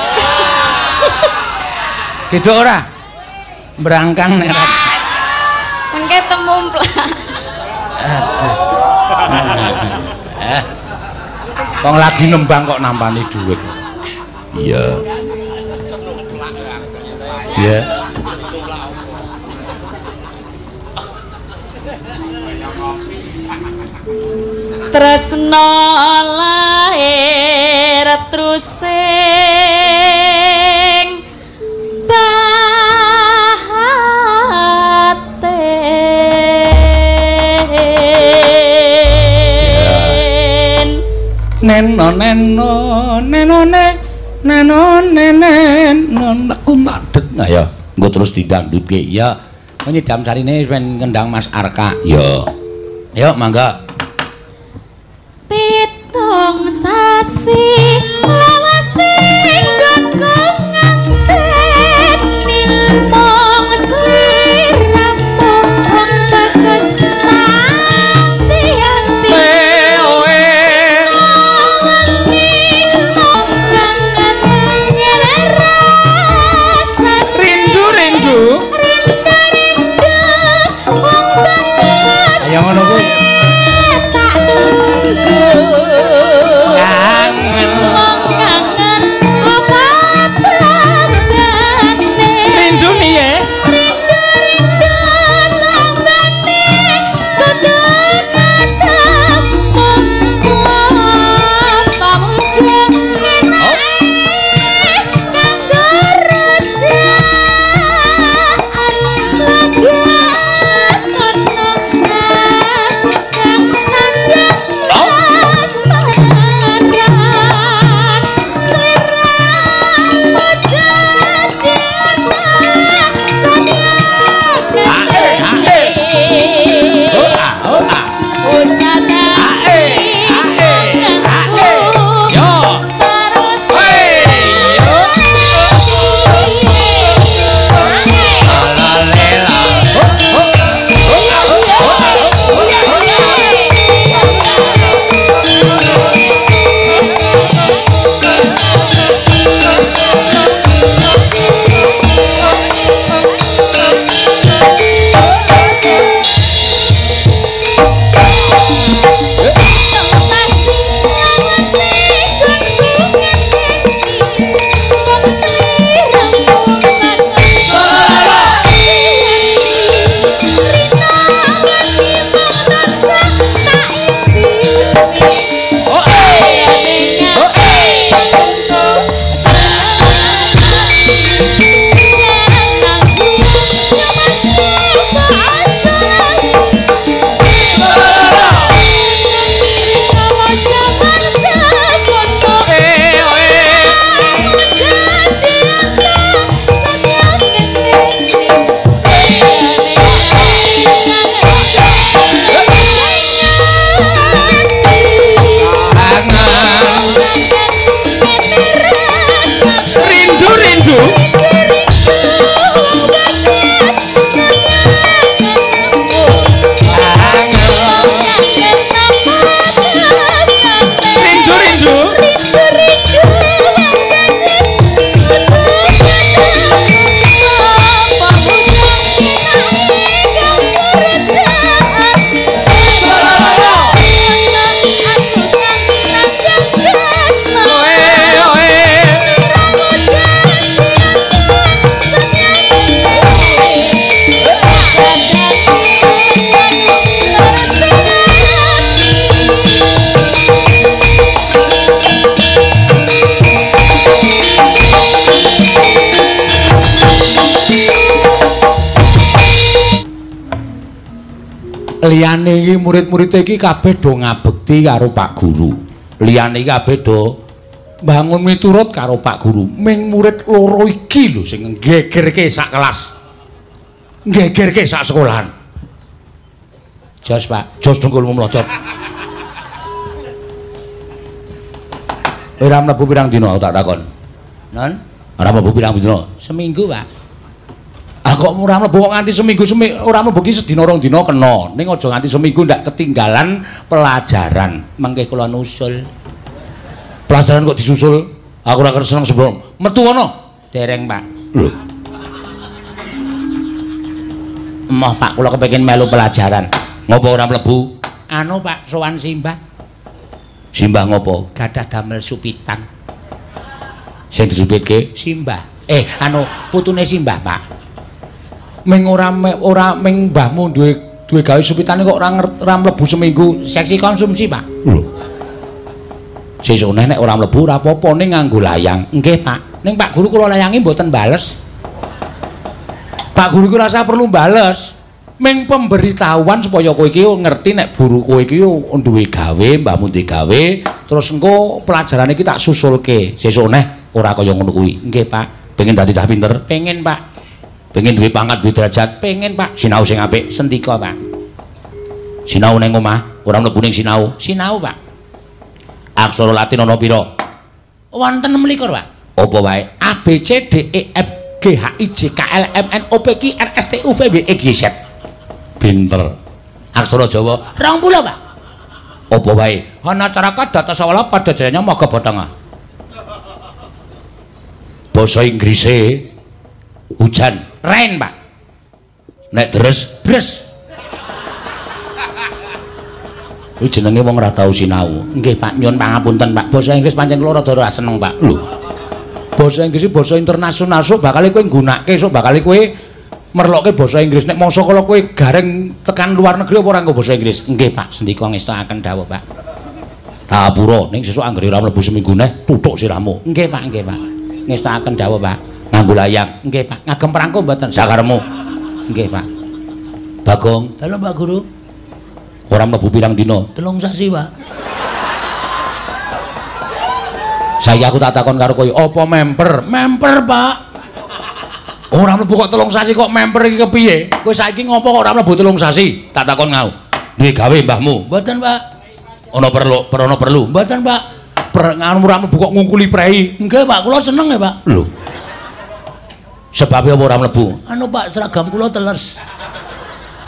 A: Gedok ora? Brangkang nek ora.
B: Mengke temumplak.
A: Aduh. Wong lagi nembang kok nampani dhuwit. Iya. Ya.
B: Tresna lair trusing bahaten
A: nenen aku madet. Nah ya, engko terus didangdutke. Ya, nyedam sarine wis ngendang Mas Arka. Ya. Yuk, mangga.
B: Pitung sasi lawasing gongkong nganteni mong sliramu wong bagus anti-anti
A: oe rindu ayo ngono kuwi Liyane iki murid-murid iki kabeh do ngabekti karo Pak Guru. Liyane iki kabeh do bangun miturut karo Pak Guru. Ming murid loro iki lho sing nggegerke sak kelas. Nggegerke sak sekolahan. Jos Pak, jos dengkulmu mlocot. Ora mlebu pirang dina tak takon. Non, ora mlebu pirang dina? Seminggu, Pak. Ah kok ora mlebu nganti seminggu ora mlebu ki sedina rong dina kena. Ning aja nganti seminggu ndak ketinggalan pelajaran. Mengke kula nusul. Pelajaran kok disusul? Aku ora seneng sebelum. Metu ana? Dereng, Pak. Lho. Emoh, Pak, kula kepengin melu pelajaran. Ngopo ora mlebu? Anu, Pak, sowan Simbah. Simbah ngopo? Gadah damel supitan. Sing disupitke Simbah. Anu putune Simbah, Pak. Ming ora ming mbahmu duwe gawe supitane kok ora mlebu seminggu seksi konsumsi, Pak. Lho. Sesuk nek ora mlebu ora apa-apa ning nganggo layang. Nggih, Pak. Ning Pak Guru kula layangi mboten bales. Pak Guru ku rasa perlu bales. Ming pemberitahuan supaya kowe iki ngerti nek guru kowe iki duwe gawe, mbahmu duwe gawe, terus engko pelajaran iki tak susulke. Sesuk neh ora kaya ngono kuwi. Nggih, Pak. Pengen dadi cah pinter? Pengen, Pak. Pengen duwe pangkat, duwe derajat? Pengen, Pak. Sinau sing apik, sendika, Pak. Sinau ning omah, ora mlebu ning sinau. Sinau, Pak. Aksara Latin ana pira? Wonten 26, Pak. Apa wae? A B C D E F G H I J K L M N O P Q R S T U V W X Y Z. Pinter. Aksara Jawa 20, Pak. Apa wae? Ana caraka data sawala pada jayanya maga batanga. Basa Inggrise hujan, rain, Pak. Nek deres, bres. Kuwi jenenge wong ora tau sinau. Nggih, Pak, nyuwun pangapunten, Pak. Basa Inggris pancen kula rada ora seneng, Pak. Lho. Basa Inggris iki basa internasional, sok bakal kowe nggunakake, sok bakal kowe merlokke basa Inggris. Nek mongso kala kowe gareng tekan luar negeri apa ora nggo basa Inggris? Nggih, Pak, sendika ngestakaken dawuh, Pak. Tapura ning sesuk anggere ora mlebu seminggu neh tutuk sirahmu. Nggih, Pak, nggih, Pak. Ngestakaken dawuh, Pak. Nganggo layang. Nggih, Pak. Ngagem perangko mboten sakaremu. Nggih, Pak. Bagong, dalu Pak Guru. Ora mlebu pirang dina? 3 sasi, Pak. Saya aku tak takon karo kowe, apa memper? Memper, Pak. Ora mlebu kok 3 sasi kok memper iki kepiye? Kowe saiki ngopo kok ora mlebu 3 sasi? Tak takon ngau. Duwe gawe mbahmu? Mboten, Pak. Ana perlu? Mboten, Pak. Nganu ora mlebu kok ngungkuli prei. Nggih, Pak, kula seneng ya, Pak. Lho. Sebab apa ora mlebu? Anu, Pak, seragam kula teles.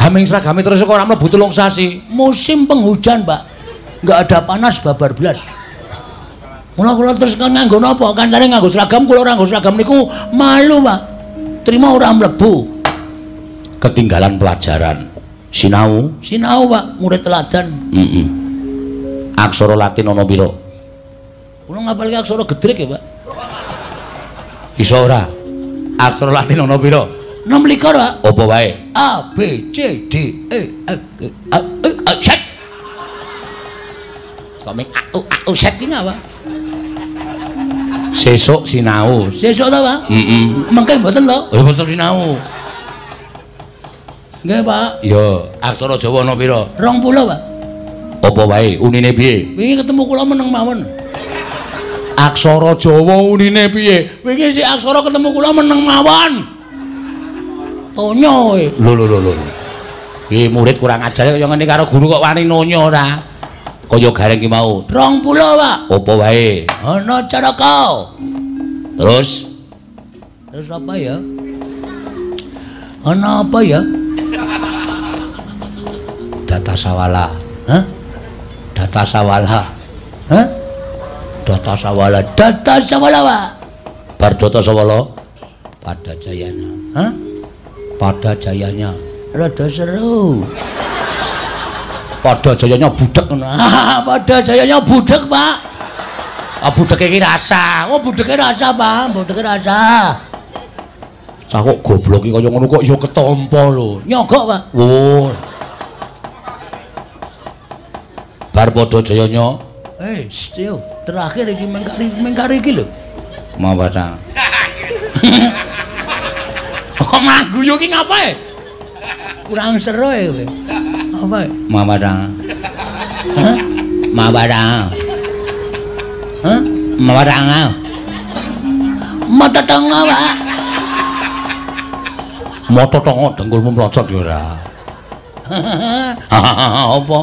A: Haming seragame terus kok ora mlebu 3 sasi. Musim penghujan, Pak. Enggak ada panas babar blas. Mula kula terus kan nganggo napa? Kancane nganggo seragam, kula ora nganggo seragam niku malu, Pak. Terima ora mlebu. Ketinggalan pelajaran. Sinau, Pak, murid teladan. Aksara Latin ana pira? Kula ngapalke aksara gedrek ya, Pak. Iso ora? Aksara Latin ana pira? 26, Pak. Apa wae? A B C D E F G A Z. Kok ming A U Z ki apa? Sesuk sinau. Sesuk ta, Pak? Mengke mboten to? Ya mboten sinau. Nggih, Pak. Ya, aksara Jawa ana pira? 20, Pak. Apa wae? Unine piye? Wingi ketemu kula meneng mawon. Aksara Jawa unine piye? Wingi si aksara ketemu kula meneng mawon. Tonyo e. Lho. Iki murid kurang ajar kaya ngene karo guru kok wani nonyo ora. Kaya gareng ki mau 20, Pak. Apa wae? Ana caraka. Terus apa ya? Ana apa ya? Data sawala. Hah? Data sawala. Hah? Data sawala, Pak. Bar data sawala pada jayanya. Hah? Pada jayanya. Rada seru. Pada jayanya budek ngono. Pada jayanya budek, Pak. Budeke iki rasa. Oh, budeke rasa, Pak. Budeke rasa. Cah kok goblok iki kaya ngono kok ya ketampa lho. Nyogok, Pak. Oh. Bar pada jayanya. Yo, terakhir iki mengkari iki lho. Mawon, Cah. Kok mangguyu ki ngapae? Kurang seru kowe. Apa? Mawadang. Hah? Mawadang. Hah? Mawadang. Mototongo, Pak. Mototongo dengkulmu mlocot ya ora. Apa?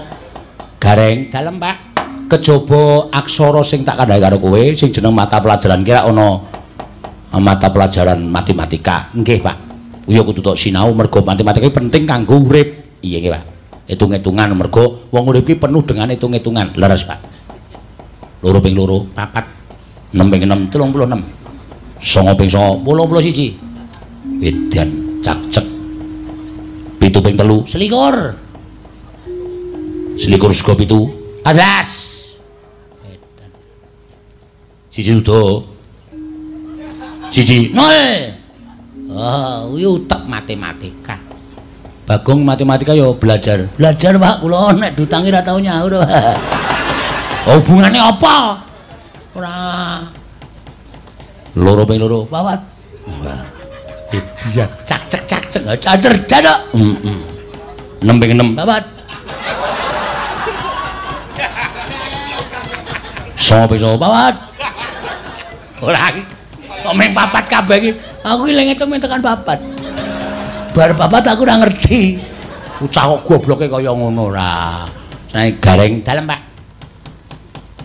A: Gareng dalem, Pak. Kejaba aksara sing tak kandhani karo kowe sing jeneng mata pelajaran kira ana mata pelajaran matematika. Nggih, Pak. Kuwi kudu tok sinau mergo matematika penting kanggo urip. Iya nggih, Pak. Hitung-hitungan mergo wong urip iki penuh dengan hitung-hitungan. Leres, Pak. 2 ping 2, 4, 6 ping 6, 36. 9 ping 9, 81. Edan cak-cek. 7 ping 3, 21. 21 sego 7, 14. Siji udo. Siji 0. Oh, kuwi utek matematika. Bagong matematika ya belajar. Belajar, Pak, kula nek dutangi ra tau nyaur. Oh, hubungane apa? Ora. 2 ping 2, pawat. Wah. Dia cak-cek ajar dadak. 6 ping 6, pawat. 9 ping 9, pawat. Ora iki. Kok meng papat kabeh iki. Aku iki lek ngitung tekan papat. Bar papat aku ora ngerti. Ucah kok gobloke kaya ngono ora. Sae gareng dalem, Pak.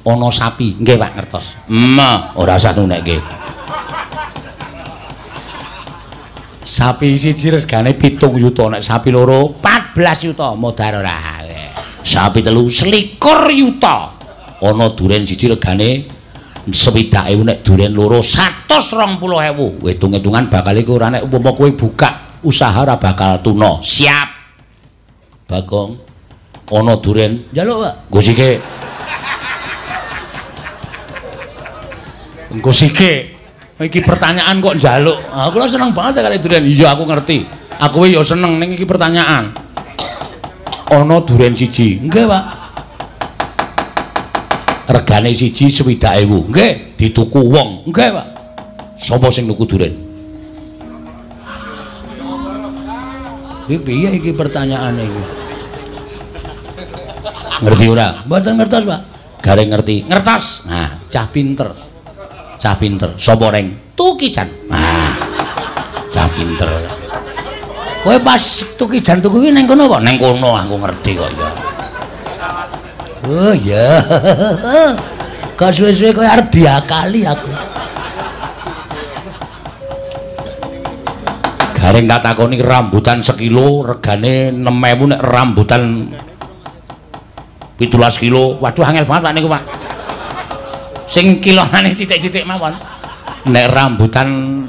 A: Ana sapi. Nggih, Pak, ngertos. Ora usah nunekke. Sapi siji regane 7 yuta, nek sapi loro 14 yuta, modar ora. Sapi telu 21 yuta. Ana duren siji regane 60.000, nek duren loro 120.000. Hitung-hitungan bakal iku ora nek umpama kowe buka usaha ora bakal tuna. Siap. Bagong. Ana duren, njaluk, Pak. Nggo sike. Engko sike. Iki pertanyaan kok njaluk. Aku lho seneng banget kali duren. Iya, aku ngerti. Aku ya seneng ning iki pertanyaan. Ana duren siji. Nggih, Pak. Regane siji 60.000. Nggih, dituku wong. Nggih, Pak. Sapa sing nuku duren? Iki piye iki pertanyaane iki? Ngerti ora? Mboten ngertos, Pak. Gareng ngerti. Ngertos. Nah, cah pinter. Cah pinter. Sapa reng? Tukijan. Nah. Cah pinter. Kowe pas Tukijan tuku iki ning kono apa? Ning kono aku ngerti kok ya. Oh ya. Kok suwe-suwe kowe arep diakali aku. Gareng tak takoni rambutan sekilo regane 6.000, nek rambutan 17 kilo. Waduh angel banget Pak niku, Pak. Sing kilonane sithik-sithik mawon. Nek rambutan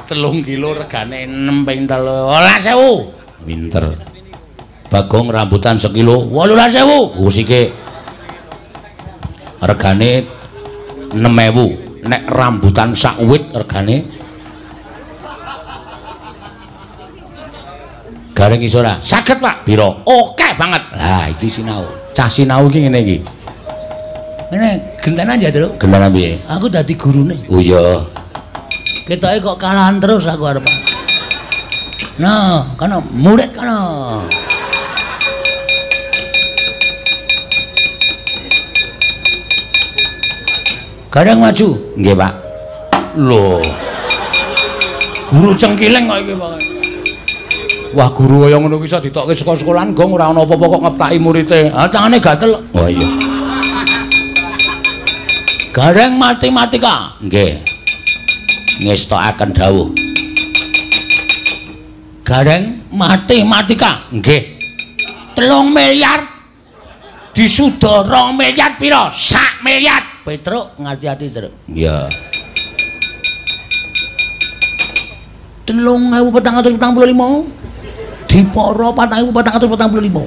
A: 3 kilo regane 6 ping 13.000. Pinter. Bagong rambutan sekilo 18.000. Usike regane 6.000. Nek rambutan sak wit regane Gareng iso ora? Saged, Pak. Pira? Oke banget. Lah iki sinau. Cah sinau iki ngene iki. Ngene gentenan ya, Tru. Gentenan piye? Aku dadi gurune. Oh iya. Ketoke kok kalahan terus aku arep. Nah, kana murid kana. Gareng maju. Nggih, Pak. Lho. Guru cengkileng kok iki, Pak. Wah, guru kaya ngono ki iso ditokke saka sekolahan gong ora ana apa-apa kok ngeptaki muridé. Ah, tangane gatel. Oh iya. Gareng matematika. Nggih. Ngestokaken dawuh. Gareng matematika. Nggih. 3 miliar disuda 2 miliar pira? 1 miliar. Petruk ngati-ati, Truk. Iya. 3.445. Diporo 4.445.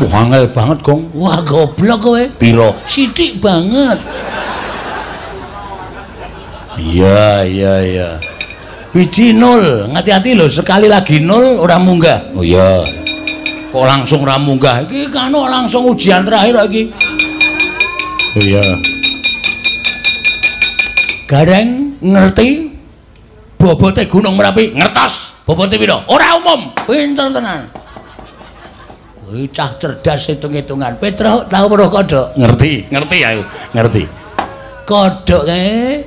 A: Wah, angel banget, Gong. Wah, goblok kowe. Piro? Sithik banget. Iya. Biji 0. Ngati-ati lho, sekali lagi 0 ora munggah. Oh iya. Kok langsung ora munggah? Iki kan langsung ujian terakhir iki. Oh iya. Gareng ngerti bobote Gunung Merapi? Ngertos. Bobote piro? Ora umum. Pinter tenan. Cah cerdas hitung-hitungan. Petro tau weruh kodhok? Ngerti aku, ngerti. Kodhok kae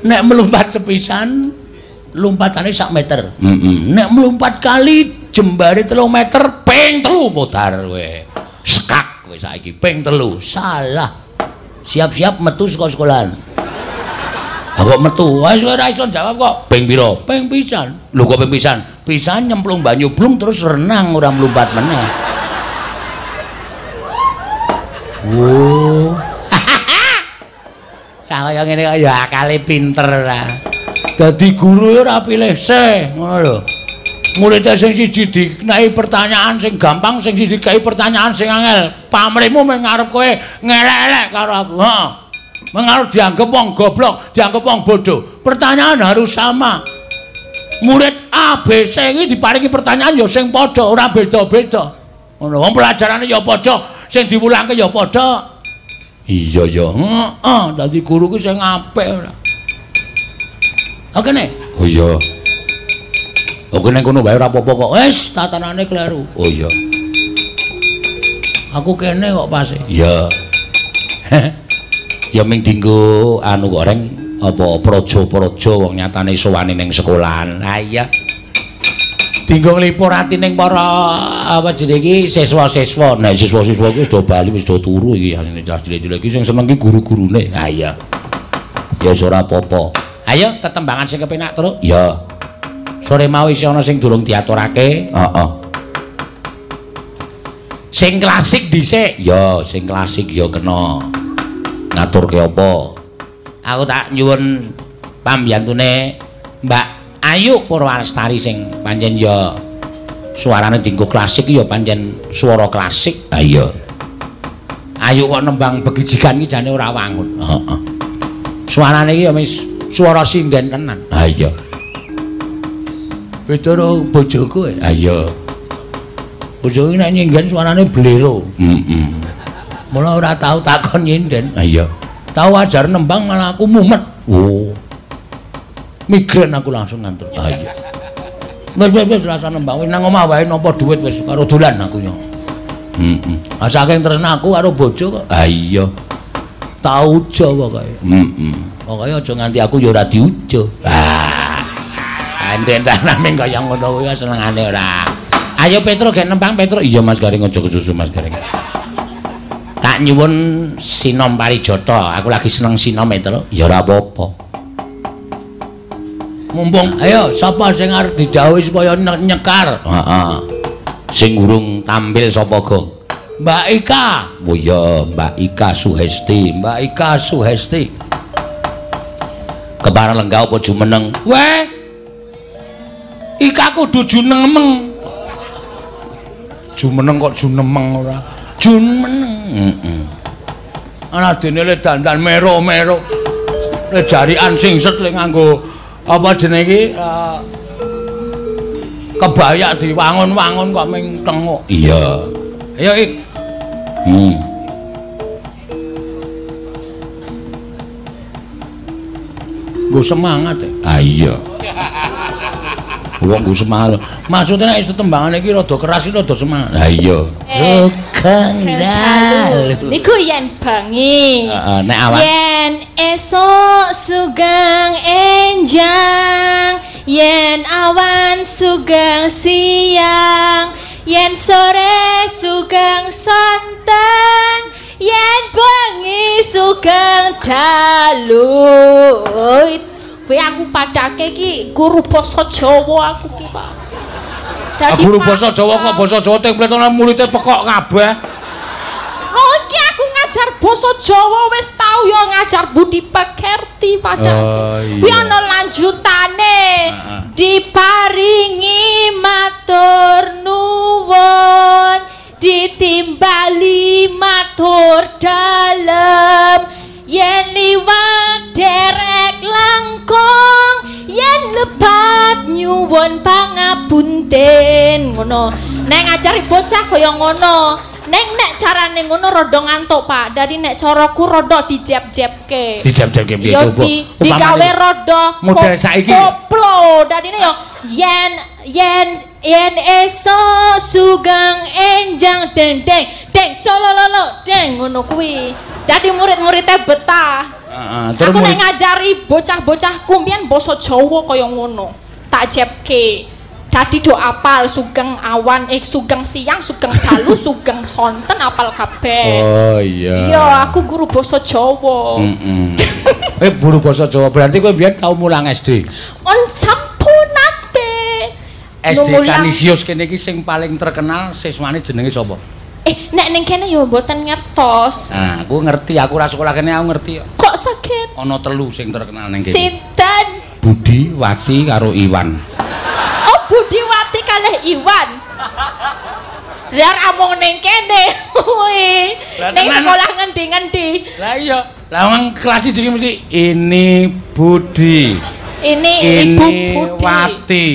A: nek melumpat sepisan lompatane sak meter. Nek melumpat kali jembare 3 meter ping 3 putar kowe. Sekak kowe saiki ping 3. Salah. Siap-siap metu saka sekolahan. Kok metu? Wis ora iso jawab kok. Ping pira? Ping pisan. Lho kok ping pisan? Pisan nyemplung banyu blung terus renang ora mlumpat meneh. Wo. Cah kaya ngene kok ya akale pinter ora. Dadi guru ora pilih se, ngono lho. Murid sing siji dikenai pertanyaan sing gampang, sing siji dikai pertanyaan sing angel. Pamrihmu mung ngarep kowe ngelek-elek karo aku. Heeh. Mengarep dianggap wong goblok, dianggap wong bodoh. Pertanyaan harus sama. Murid A, B, C iki diparingi pertanyaan ya sing padha, ora beda-beda. Ngono, wong pelajarane ya padha, sing diwulangke ya padha. Iya ya, heeh, dadi guru ki sing apik ora. Oke nek. Oh iya. Oke nek ngono wae ora apa-apa kok. Wis, tatanane kleru. Oh iya. Aku kene kok pas. Iya. Ya ming dinggo anu kok reng apa praja-praja wong nyatane sowane ning sekolahan. Ha iya. Dinggo nglipur ati ning para apa jenenge iki siswa-siswa. Nek siswa-siswa iki wis do bali wis do turu iki asine cilik-cilik iki sing seneng iki guru-gurune. Ha iya. Ya wis ora apa-apa. Ayo tetembangan sing kepenak terus. Ya. Sore mau isih ana sing durung diaturake. Heeh. Sing klasik dhisik. Ya, sing klasik ya kena. Ngaturke apa? Aku tak nyuwun pambiyantune Mbak Ayu Purwalestari sing pancen ya suarane dinggo klasik ya pancen swara klasik. Ha iya. Ayu kok nembang begijikan iki jane ora wangun. Heeh. Suarane iki ya wis swara sinden tenan. Ha iya. Beda karo bojoku. Ha iya. Bojoku nek nyenggen suarane blero. Heeh. Mula ora tau takon nyinden. Ha iya. Tau ajar nembang malah aku mumet. Oh. Migren aku langsung ngantuk. Ha iya. Wis rasa nembang wis nang omah wae nampa dhuwit wis karo dolan aku yo. Heeh. Saking tresna aku karo bojo kok. Ha iya. Tau ujo pokoke. Heeh. Pokoke aja nganti aku ya ora diujo. Enten-enten ming kaya ngono kuwi senengane ora. Ayo Petro gek nembang Petro. Iya Mas Garing aja kesusu Mas Garing. Tak nyuwun sinom parijata. Aku lagi seneng sinom Petro. Ya ora apa-apa. Mumpung ayo sapa sing arep didhawuhi supaya nyekar? Heeh. Sing urung tampil sapa, Gong? Mbak Ika. Oh iya, Mbak Ika Suhesti. Mbak Ika Suhesti. Kepareng lenggah apa jumeneng? Weh. Ika kudu junemeng. Jumeneng kok junemeng ora? Jumeneng. Heeh. Ana dene le dandan mero-mero. Le jarikan singset le nganggo apa jenenge iki kebayak diwangun-wangun kok ming tenguk. Iya. Ayo Ik. Nggo semangat e. Ah iya. Wong nggo semangat. Maksudnya nek tetembangan iki rada keras iki rada semangat. Ha iya. Sugeng dalu.
D: Niku yen bengi.
A: Heeh, nek awan.
D: Yen esuk sugeng enjang, yen awan sugeng siang, yen sore sugeng sonten, yen bengi sugeng dalu. Kuwi aku padake iki guru basa Jawa aku ki, Pak. Dadi
A: guru basa Jawa kok basa Jawa template ana muridé pekok kabeh.
D: Oh iki aku ngajar basa Jawa wis tau ya ngajar budi pekerti padahal. Kuwi ana lanjutane. Diparingi matur nuwun, ditimbali matur dalem, yen liwat derek langkung, yen lebat nyuwun pangapunten. Ngono. Nek ngajari bocah kaya ngono. Nek carane ngono rada ngantuk, Pak. Dadi nek caraku rada dijeb-jebke.
A: Dijeb-jebke piye coba?
D: Digawe rada
A: model saiki.
D: koplo. Dadine yo yen
E: yen esok sugang enjang deng deng solololo deng ngono kuwi. Dadi murid-muridnya betah. Aku nek ngajari bocah-bocah kumpian basa Jawa kaya ngono. Tak jepke. Dadi do apal sugeng awan, sugeng siang, sugeng dalu, sugeng sonten apal kabeh.
A: Oh iya.
E: Iya, aku guru basa Jawa.
A: Guru basa Jawa berarti kowe biyen tau mulang SD.
E: Sampun nate.
A: SD Kanisius kene iki sing paling terkenal siswane jenenge sapa?
E: Nek ning kene yo mboten ngertos.
A: Nah, aku ngerti, aku ra sekolah kene aku ngerti.
E: Kok saged?
A: Ana 3 sing terkenal ning kene.
E: Sinten?
A: Budi, Wati karo Iwan.
E: Oh, Budi, Wati kalih Iwan. Jar amung ning kene. Kuwi. Ning sekolah ngendi-ngendi?
A: Lah iya. Lah wong kelas 1 mesti ini Budi.
E: Ini Ibu Budi.
A: Wati.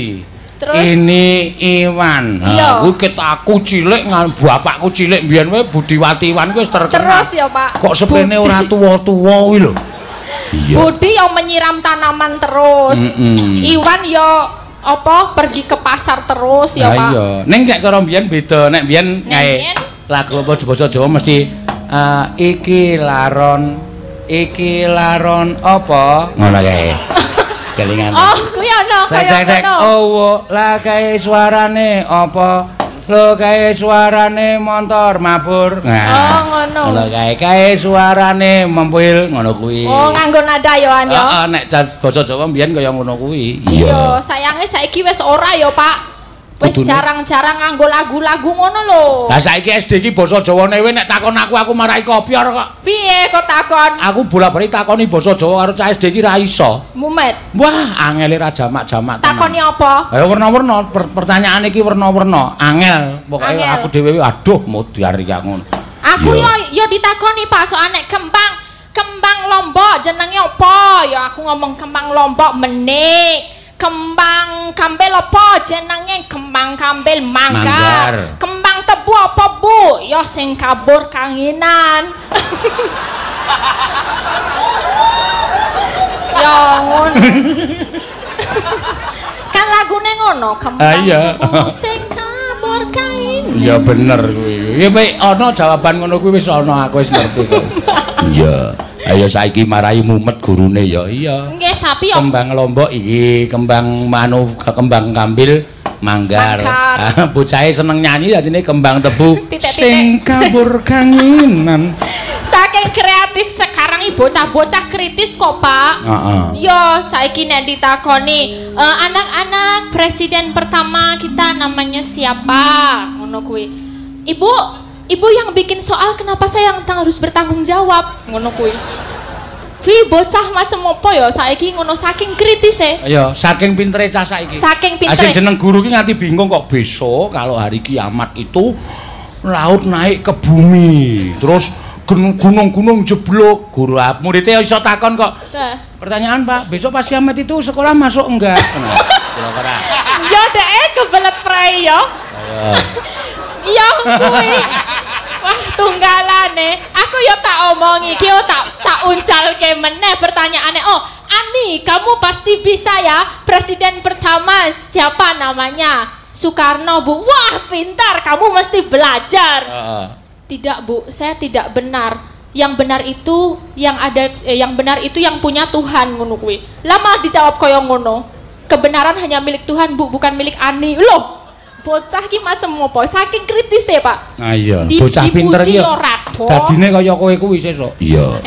E: Terus
A: ini Iwan. Ha, kuwi aku cilik bapakku cilik mbiyen wae Budiwati Iwan kuwi wis terkenal.
E: Terus ya, Pak.
A: Kok sepene ora tuwa-tuwa kuwi lho.
E: Iya. Budi yang menyiram tanaman terus. Iwan ya apa pergi ke pasar terus ya, Pak.
A: Iya. Ning cek cara mbiyen beda. Nek mbiyen kae lagu apa di basa Jawa mesti iki laron apa ngono kae. Kelingan.
E: Oh, kuwi ana kaya ngono.
A: Oh, lah kae suarane apa? Lho kae suarane motor mabur.
E: Nah. Oh, ngono.
A: Lho kae suarane mempil ngono kuwi.
E: Oh, nganggo nada ya an ya.
A: Heeh, nek basa Jawa mbiyen kaya ngono kuwi.
E: Iya, sayange saiki wis ora ya, Pak. Wis jarang-jarang nganggo lagu-lagu ngono lho.
A: Lah saiki SD iki basa Jawane kowe nek takon aku marai kopior kok.
E: Piye kok takon?
A: Aku bola-bali takoni basa Jawa karo cah SD iki ra iso.
E: Mumet.
A: Wah, angele ra jamak-jamak.
E: Takoni apa?
A: Ayo warna-warna, pertanyaan iki warna-warna. Angel, pokoke aku dhewe aduh modar iki ngono.
E: Aku yo ditakoni Pak soal nek kembang Lombok jenenge apa? Ya aku ngomong kembang Lombok menik. Kembang kambil apa jenenge kembang kambil manggar. Kembang tebu apa Bu? Ya sing kabur kanginan. Ya ngono. Kan lagune ngono, kembang tebu sing kabur kanginan.
A: Iya bener kuwi. Ya bae ana jawaban ngono kuwi wis ana aku wis ngerti kok. Iya. Ayo saiki marai mumet gurune ya. Iya.
E: Nggih, tapi
A: kembang Lombok iki, kembang kembang kambil manggar. Bocahe seneng nyanyi dadine kembang tebu sing kabur kanginan.
E: Saking kreatif sekarang iki bocah-bocah kritis kok, Pak. Yo, saiki nek ditakoni, anak-anak presiden pertama kita namanya siapa? Ngono kuwi. Ibu yang bikin soal kenapa saya yang harus bertanggung jawab ngono kuwi. Wi bocah macam apa ya saiki ngono saking kritis
A: Iya, saking pintere cah saiki.
E: Saking pintere.
A: Asing jeneng guru ki nganti bingung kok besok kalau hari kiamat itu laut naik ke bumi. Terus gunung-gunung jeblok. Guru muridnya iso takon kok. Pertanyaan Pak, besok pas kiamat itu sekolah masuk enggak? Kira-kira.
E: Ya dek kebelet prai ya. Iya kuwi. Wah tunggalane. Aku ya tak omongi iki tak uncalke meneh pertanyaane. Oh, Ani, kamu pasti bisa ya. Presiden pertama siapa namanya? Soekarno, Bu. Wah, pintar. Kamu mesti belajar. Tidak, Bu. Saya tidak benar. Yang benar itu yang benar itu yang punya Tuhan ngono kuwi. Lama dijawab kaya ngono. Kebenaran hanya milik Tuhan, Bu, bukan milik Ani. Loh. Bocah ki macam apa? Saking kritis ya, Pak.
A: Ah iya, bocah pinter iki. Dadine kaya kowe kuwi sesuk. Iya.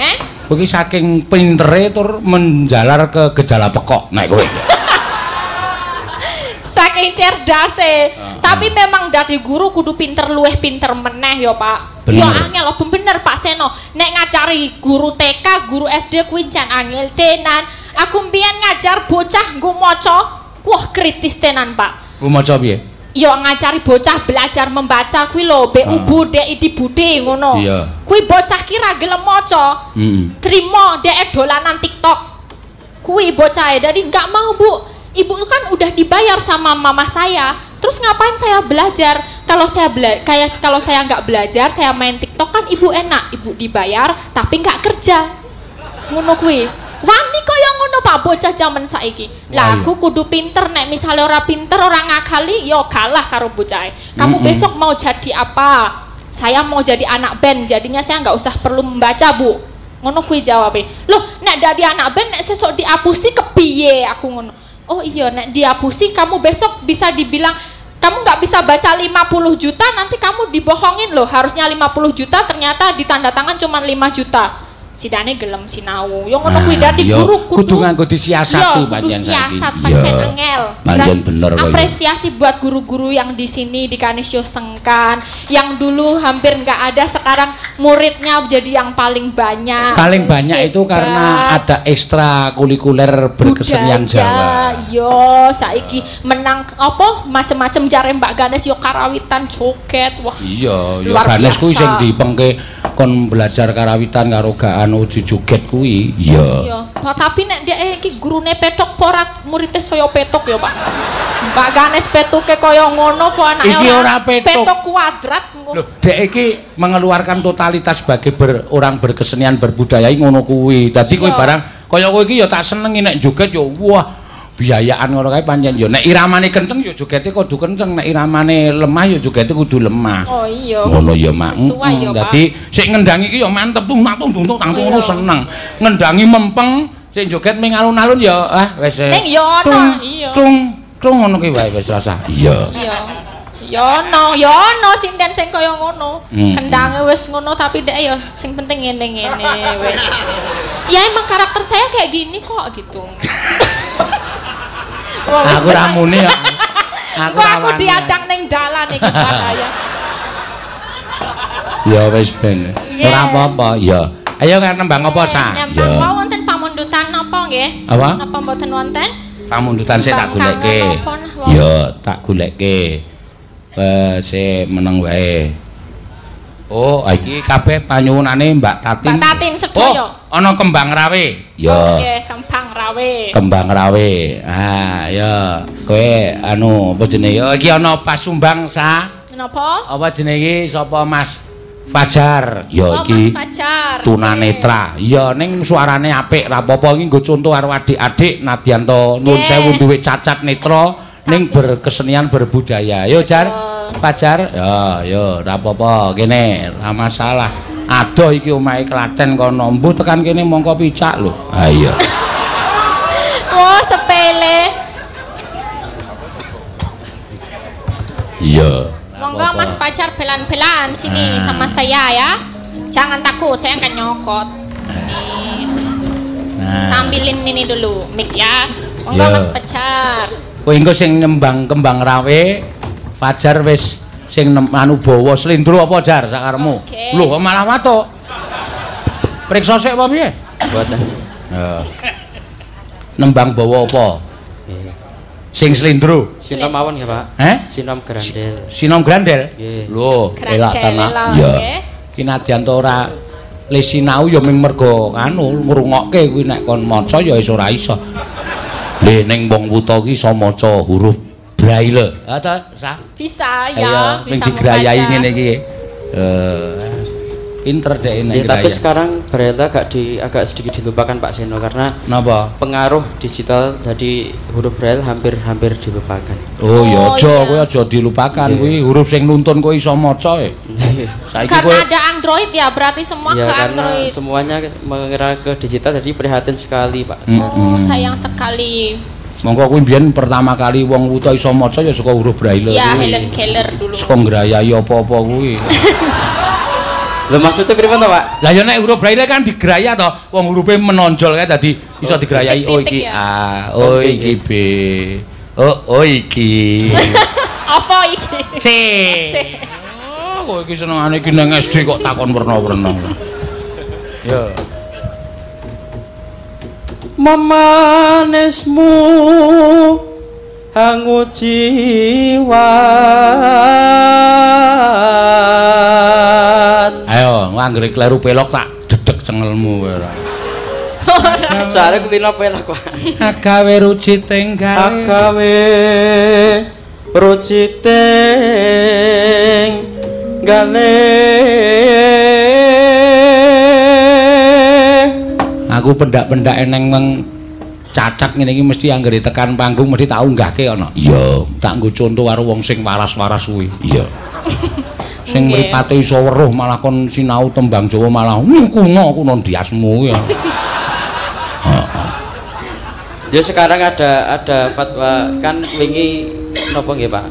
A: Kowe iki saking pintere tur menjalar ke gejala pekok nek kowe.
E: Saking cerdase. Tapi memang dadi guru kudu pinter luweh pinter meneh ya, Pak. Ya angel apa bener Pak Seno. Nek ngajari guru TK, guru SD kuwi jan angel tenan. Aku mbiyen ngajar bocah nggo maca, wah kritis tenan, Pak.
A: Ku maca piye?
E: Yo ngajari bocah belajar membaca kuwi lho, bu bude idi bude ngono.
A: Iya.
E: Kuwi bocah ki ra gelem maca. Trimo dhek dolanan TikTok. Kuwi bocah dadi enggak mau, Bu. Ibu kan udah dibayar sama mama saya. Terus ngapain saya belajar? Kalau saya enggak belajar, saya main TikTok kan ibu enak. Ibu dibayar tapi enggak kerja. Ngono kuwi. Wani kaya ngono Pak bocah zaman saiki. Lah aku kudu pinter nek misalnya ora pinter, ora ngakali, yo kalah karo bocah. Kamu besok mau jadi apa? Saya mau jadi anak band, jadinya saya nggak usah perlu membaca, Bu. Ngono kuwi jawabe. Loh, nek dadi anak band nek sesuk diapusi kepiye aku ngono. Oh iya, nek diapusi kamu besok bisa dibilang kamu nggak bisa baca 50 juta, nanti kamu dibohongin loh, harusnya 50 juta ternyata ditanda tangan cuma 5 juta. Sidane gelem sinau. Yo ngono kuwi dadi guru
A: kudu nganggo disiasati pancen saiki.
E: Siasat pancen angel.
A: Pancen bener kok.
E: Apresiasi buat guru-guru yang di sini di Kanisyo Sengkan, yang dulu hampir nggak ada, sekarang muridnya jadi yang paling banyak.
A: Paling banyak itu karena ada ekstra kulikuler berkesenian Jawa.
E: Yo saiki menang apa macem-macem jare Mbak Ganes yo karawitan joget. Wah.
A: Iya, yo Ganes kuwi sing dipengke kon belajar karawitan karo anu dijoget kuwi. Iya.
E: Tapi nek dhek iki gurune petok porat, muridé saya petok ya, Pak. Mbak Ganes petuke kaya ngono po anake
A: iki ora
E: petok kuadrat.
A: Loh, dhek iki mengeluarkan totalitas sebagai orang berkesenian berbudaya ngono kuwi. Dadi kowe barang kaya kowe iki ya tak senengi nek joget ya wah biayaan ngono kae pancen ya nek iramane kenceng ya jogete kudu kenceng, nek iramane lemah ya jogete kudu lemah.
E: Oh iya.
A: Ngono ya Mak. Dadi sik ngendangi iki ya mantep ngono seneng. Ngendangi mempeng sik joget ming alun-alun ya wis.
E: Ning ya ono iya.
A: Tung ngono ki wae wis rasa. Iya.
E: Iya. Ya ono sinten sing kaya ngono. Kendange wis ngono tapi ndek ya sing penting ngene-ngene wis. Ya emang karakter saya kayak gini kok gitu.
A: Aku ramune ya.
E: Aku diadang ning dalan iki bahaya.
A: Ya wis ben. Ora apa-apa, ya. Ayo kan nembang apa sa?
E: Ya. Wonten pamundutan napa nggih?
A: Apa?
E: Napa mboten wonten?
A: Pamundutan sik tak goleke. Ya, tak goleke. Se meneng wae. Oh, iki kabeh panyuwunane Mbak Tatin.
E: Mbak Tatin sedaya.
A: Oh, ana kembang rawe. Ya.
E: Nggih, kembang rawe.
A: Kembang rawe. Ah, ya. Kowe anu apa jenenge? Iki ana pasumbang sa.
E: Napa?
A: Apa jenenge iki sapa Mas Fajar? Ya iki.
E: Mas Fajar.
A: Tunanetra. Ya ning suarane apik, ra apa-apa iki nggo contoh karo adik-adik Nadianto nuwun sewu duwe cacat netra ning berkesenian berbudaya. Yo Jar. Fajar, ya ora apa-apa kene, ora masalah. Adoh iki omahe Klaten kono, mbuh tekan kene mongko picak lho. Ha iya.
E: Oh, sepele.
A: Iya.
E: Monggo Mas Fajar belan-belan sini sama saya ya. Jangan takut, saya akan nyokot. Nah. Tampilin ini dulu, mic ya. Monggo Mas Fajar.
A: Kowe engko sing nyembang kembang rawe Fajar wis sing anu bawa slendro apa Jar sakaremu? Lho kok malah matuk. Priksa sik apa piye?
F: Mboten.
A: Nembang bawa apa?
F: Nggih.
A: Sing slendro.
F: Sinom mawon nggih, Pak? Sinom grandel.
A: Sinom grandel?
F: Nggih.
A: Lho, elak tenan. Ya. Ki nadyan to ora le sinau ya mung mergo anu ngrungokke kuwi nek kon maca ya wis ora iso. Lho ning wong wuta ki iso maca huruf Braille. Ta, Sa?
E: Bisa ya,
A: bisa digrayai ngene iki. Pinter deh ini.
F: Tapi sekarang Braille agak sedikit dilupakan Pak Seno karena
A: napa?
F: Pengaruh digital jadi huruf Braille hampir dilupakan.
A: Oh ya aja kowe aja dilupakan kuwi huruf sing nuntun kowe iso maca e.
E: Saiki karena ada Android ya, berarti semua
F: ya,
E: ke
F: karena
E: Android.
F: Semuanya mengira ke digital jadi prihatin sekali Pak.
E: Oh, sayang sekali.
A: Monggo kuwi mbiyen pertama kali wong wuta iso maca ya saka huruf Braille kuwi.
E: Ya Helen Keller dulu.
A: Saka ngrayai apa-apa kuwi.
F: Lho maksudnya pripun to, Pak?
A: Lah ya nek huruf Braille kan digraya to, wong hurufe menonjol kae dadi iso digrayai. Oh iki A, oh iki B. Oh iki.
E: Apa iki?
A: C. Oh iki senengane iki nang SD kok takon werna-werna. Ya.
F: Memanismu hangu jiwan.
A: Ayo, anggere kleru pelok tak dedeg cengelmu kowe ora.
F: Soale ketino pelok kok.
A: Agawe ruciting gawe.
F: Agawe ruciting gale.
A: Aku pendak-pendak eneng cacat ngene iki mesti anggere tekan panggung mesti tak unggahke ana. Iya, tak nggo conto karo wong sing waras-waras kuwi. Iya. Sing mripate iso weruh malah kon sinau tembang Jawa malah kuno diasmu ya.
F: Ya sekarang ada fatwa kan wingi napa nggih Pak?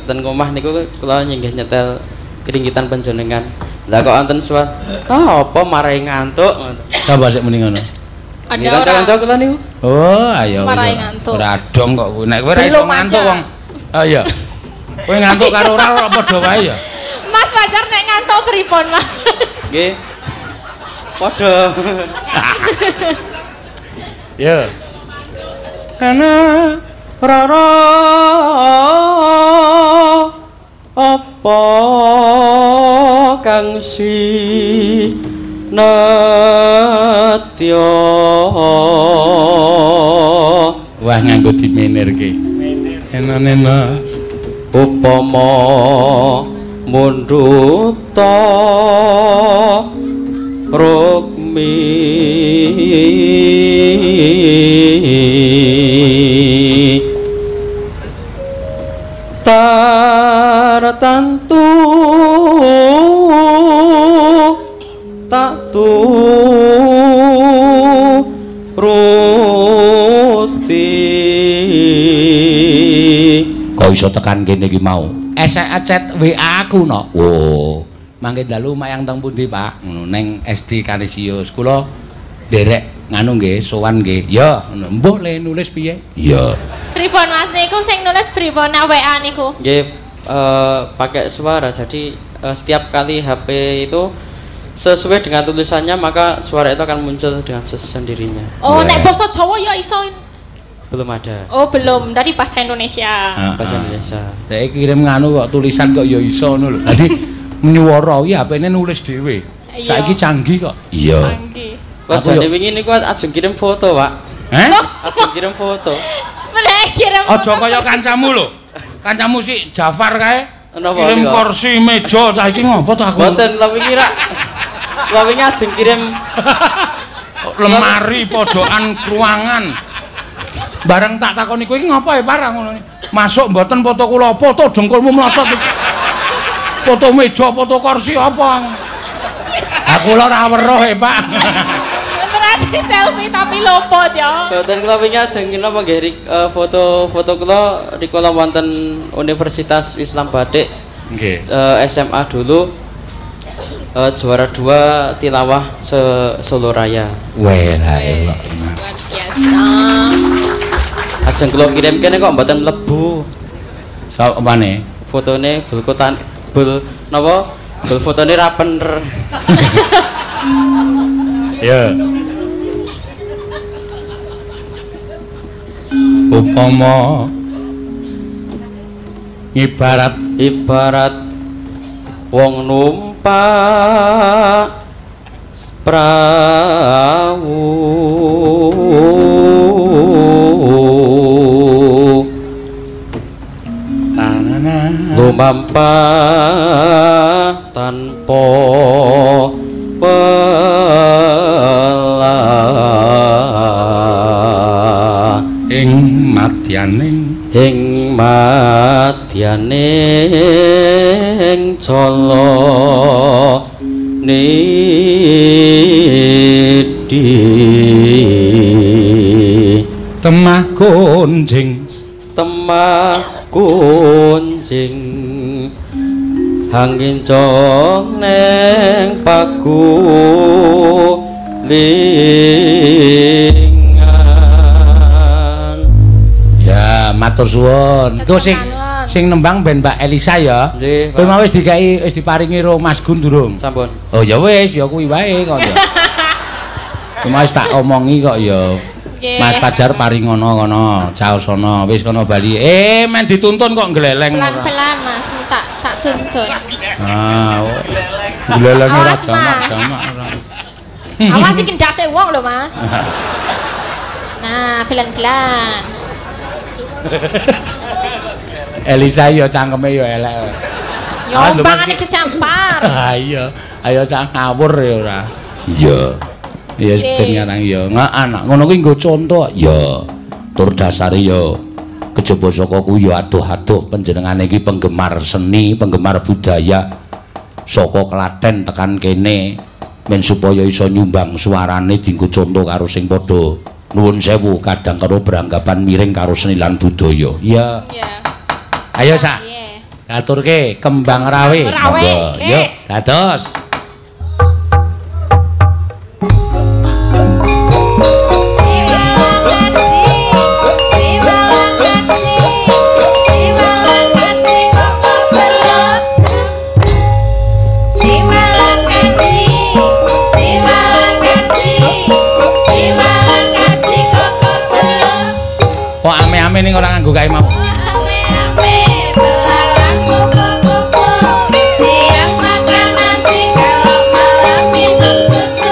F: Ten omah niku kula nyenggih nyetel keringkitan panjenengan. Lah kok wonten suwan apa marai ngantuk ngono.
A: Sapa sik muni ngono?
E: Ada
F: kanca-kanca kula niku.
A: Oh, ayo.
E: Marai ngantuk.
A: Ora dong kok kowe nek kowe ora iso ngantuk wong. Oh iya. Kowe ngantuk karo ora padha wae ya.
E: Mas Fajar nek ngantuk pripun, Mas?
F: Nggih. Padha.
A: Ya. Ana
F: rara apa kang sinetya
A: wah nganggo dimenirke ena
F: upama munduta rukmi tartantu tak turuti
A: kok iso tekan kene iki mau chat WA aku no oh mangke dalu mayang teng pundi Pak ngono ning SD Kanisius kula derek nganu nggih sowan nggih ya mbuh le nulis piye iya
E: pripun Mas niku sing nulis pripun nang WA niku
F: nggih pakai suara jadi setiap kali HP itu sesuai dengan tulisannya maka suara itu akan muncul dengan sendirinya.
E: Oh nek basa Jawa ya iso
F: belum ada.
E: Oh belum dari bahasa Indonesia.
F: Bahasa Indonesia.
A: Saya kirim nganu kok tulisan kok ya iso ngono lho. Dadi nyuwara ya HP-ne nulis dhewe. Saiki canggih kok. Iya.
E: Canggih.
F: Kok jane wingi niku ajeng kirim foto, Pak. Ajeng kirim foto.
E: Kirim.
A: Aja kaya kancamu lho. Kancamu si Jafar kae. Kirim kursi meja saiki ngopo to aku?
F: Mboten lha wingi rak. Lha wingi ajeng kirim
A: lemari pojokan ruangan. Bareng tak takoni kowe iki ngopo ya Pak ngono. Masuk mboten foto kula, foto dengkulmu mlotot. Foto meja, foto kursi apa? Aku ora weruh ya Pak.
E: Berarti selfie tapi lopot ya.
F: Mboten kula wingi ajeng napa nggih foto kula rikala wonten Universitas Islam Batik.
A: Nggih.
F: SMA dulu juara 2 tilawah Solo Raya.
A: Weh la elok.
E: Luar biasa.
F: Ajeng kula kirim kene kok mboten mlebu.
A: Sapane?
F: Fotone bulkotan bul napa? Bul fotone ra bener.
A: Ya. Upama ibarat wong numpak prau lumampah tanpa pelah ing madyaning cala nidi temah kunjing hanggincong neng pagulingan. Ya matur suwun. Ku sing nembang ben Mbak Elisa ya.
F: Nggih.
A: Kowe mau wis diparingi ro Mas Gun durung?
F: Sampun.
A: Oh ya wis ya kuwi wae kok ya. Cuma wis tak omongi kok ya. Mas Fajar paring ngono caosana wis kono bali men dituntun kok gleleng
E: pelan-pelan Mas tak tuntun
A: gleleng ora jamak ora
E: awas iki ndase wong lho Mas nah pelan-pelan
A: Elisa yo cangkeme yo elek
E: yo ombangane kesampar
A: iya ayo cak ngawur ya ora iya Ya ben ngarang ya. Anak ngono kuwi nggo conto. Ya. Tur dasare ya kejaba saka kuwi ya aduh-aduh panjenengane iki penggemar seni, penggemar budaya saka Klaten tekan kene men supaya iso nyumbang suarane dienggo conto karo sing padha nuwun sewu kadang karo beranggapan miring karo seni lan budaya. Iya. Iya. Ayo sak. Katurke kembang rawe. Monggo. Yuk, dados. Kok ame-ame ning ora nganggo kae mau. Ame-ame belalang kuku-kuku. Siang makan nasi kalau malam minum susu.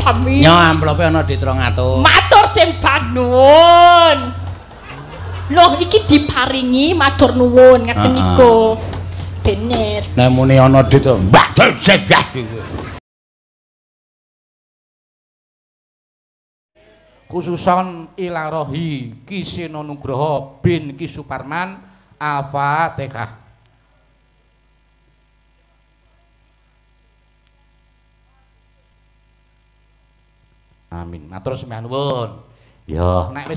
E: sami.
A: Yo amplope ana di 300.
E: Matur sembah nuwun. Loh iki diparingi matur nuwun ngeten niku. Bener.
A: Nek muni ana di to, matur sembah.
G: Khususon ilarohi Ki Seno Nugroho bin Ki Suparman Al-Fatihah. Amin. Matur sembah nuwun. Ya, nek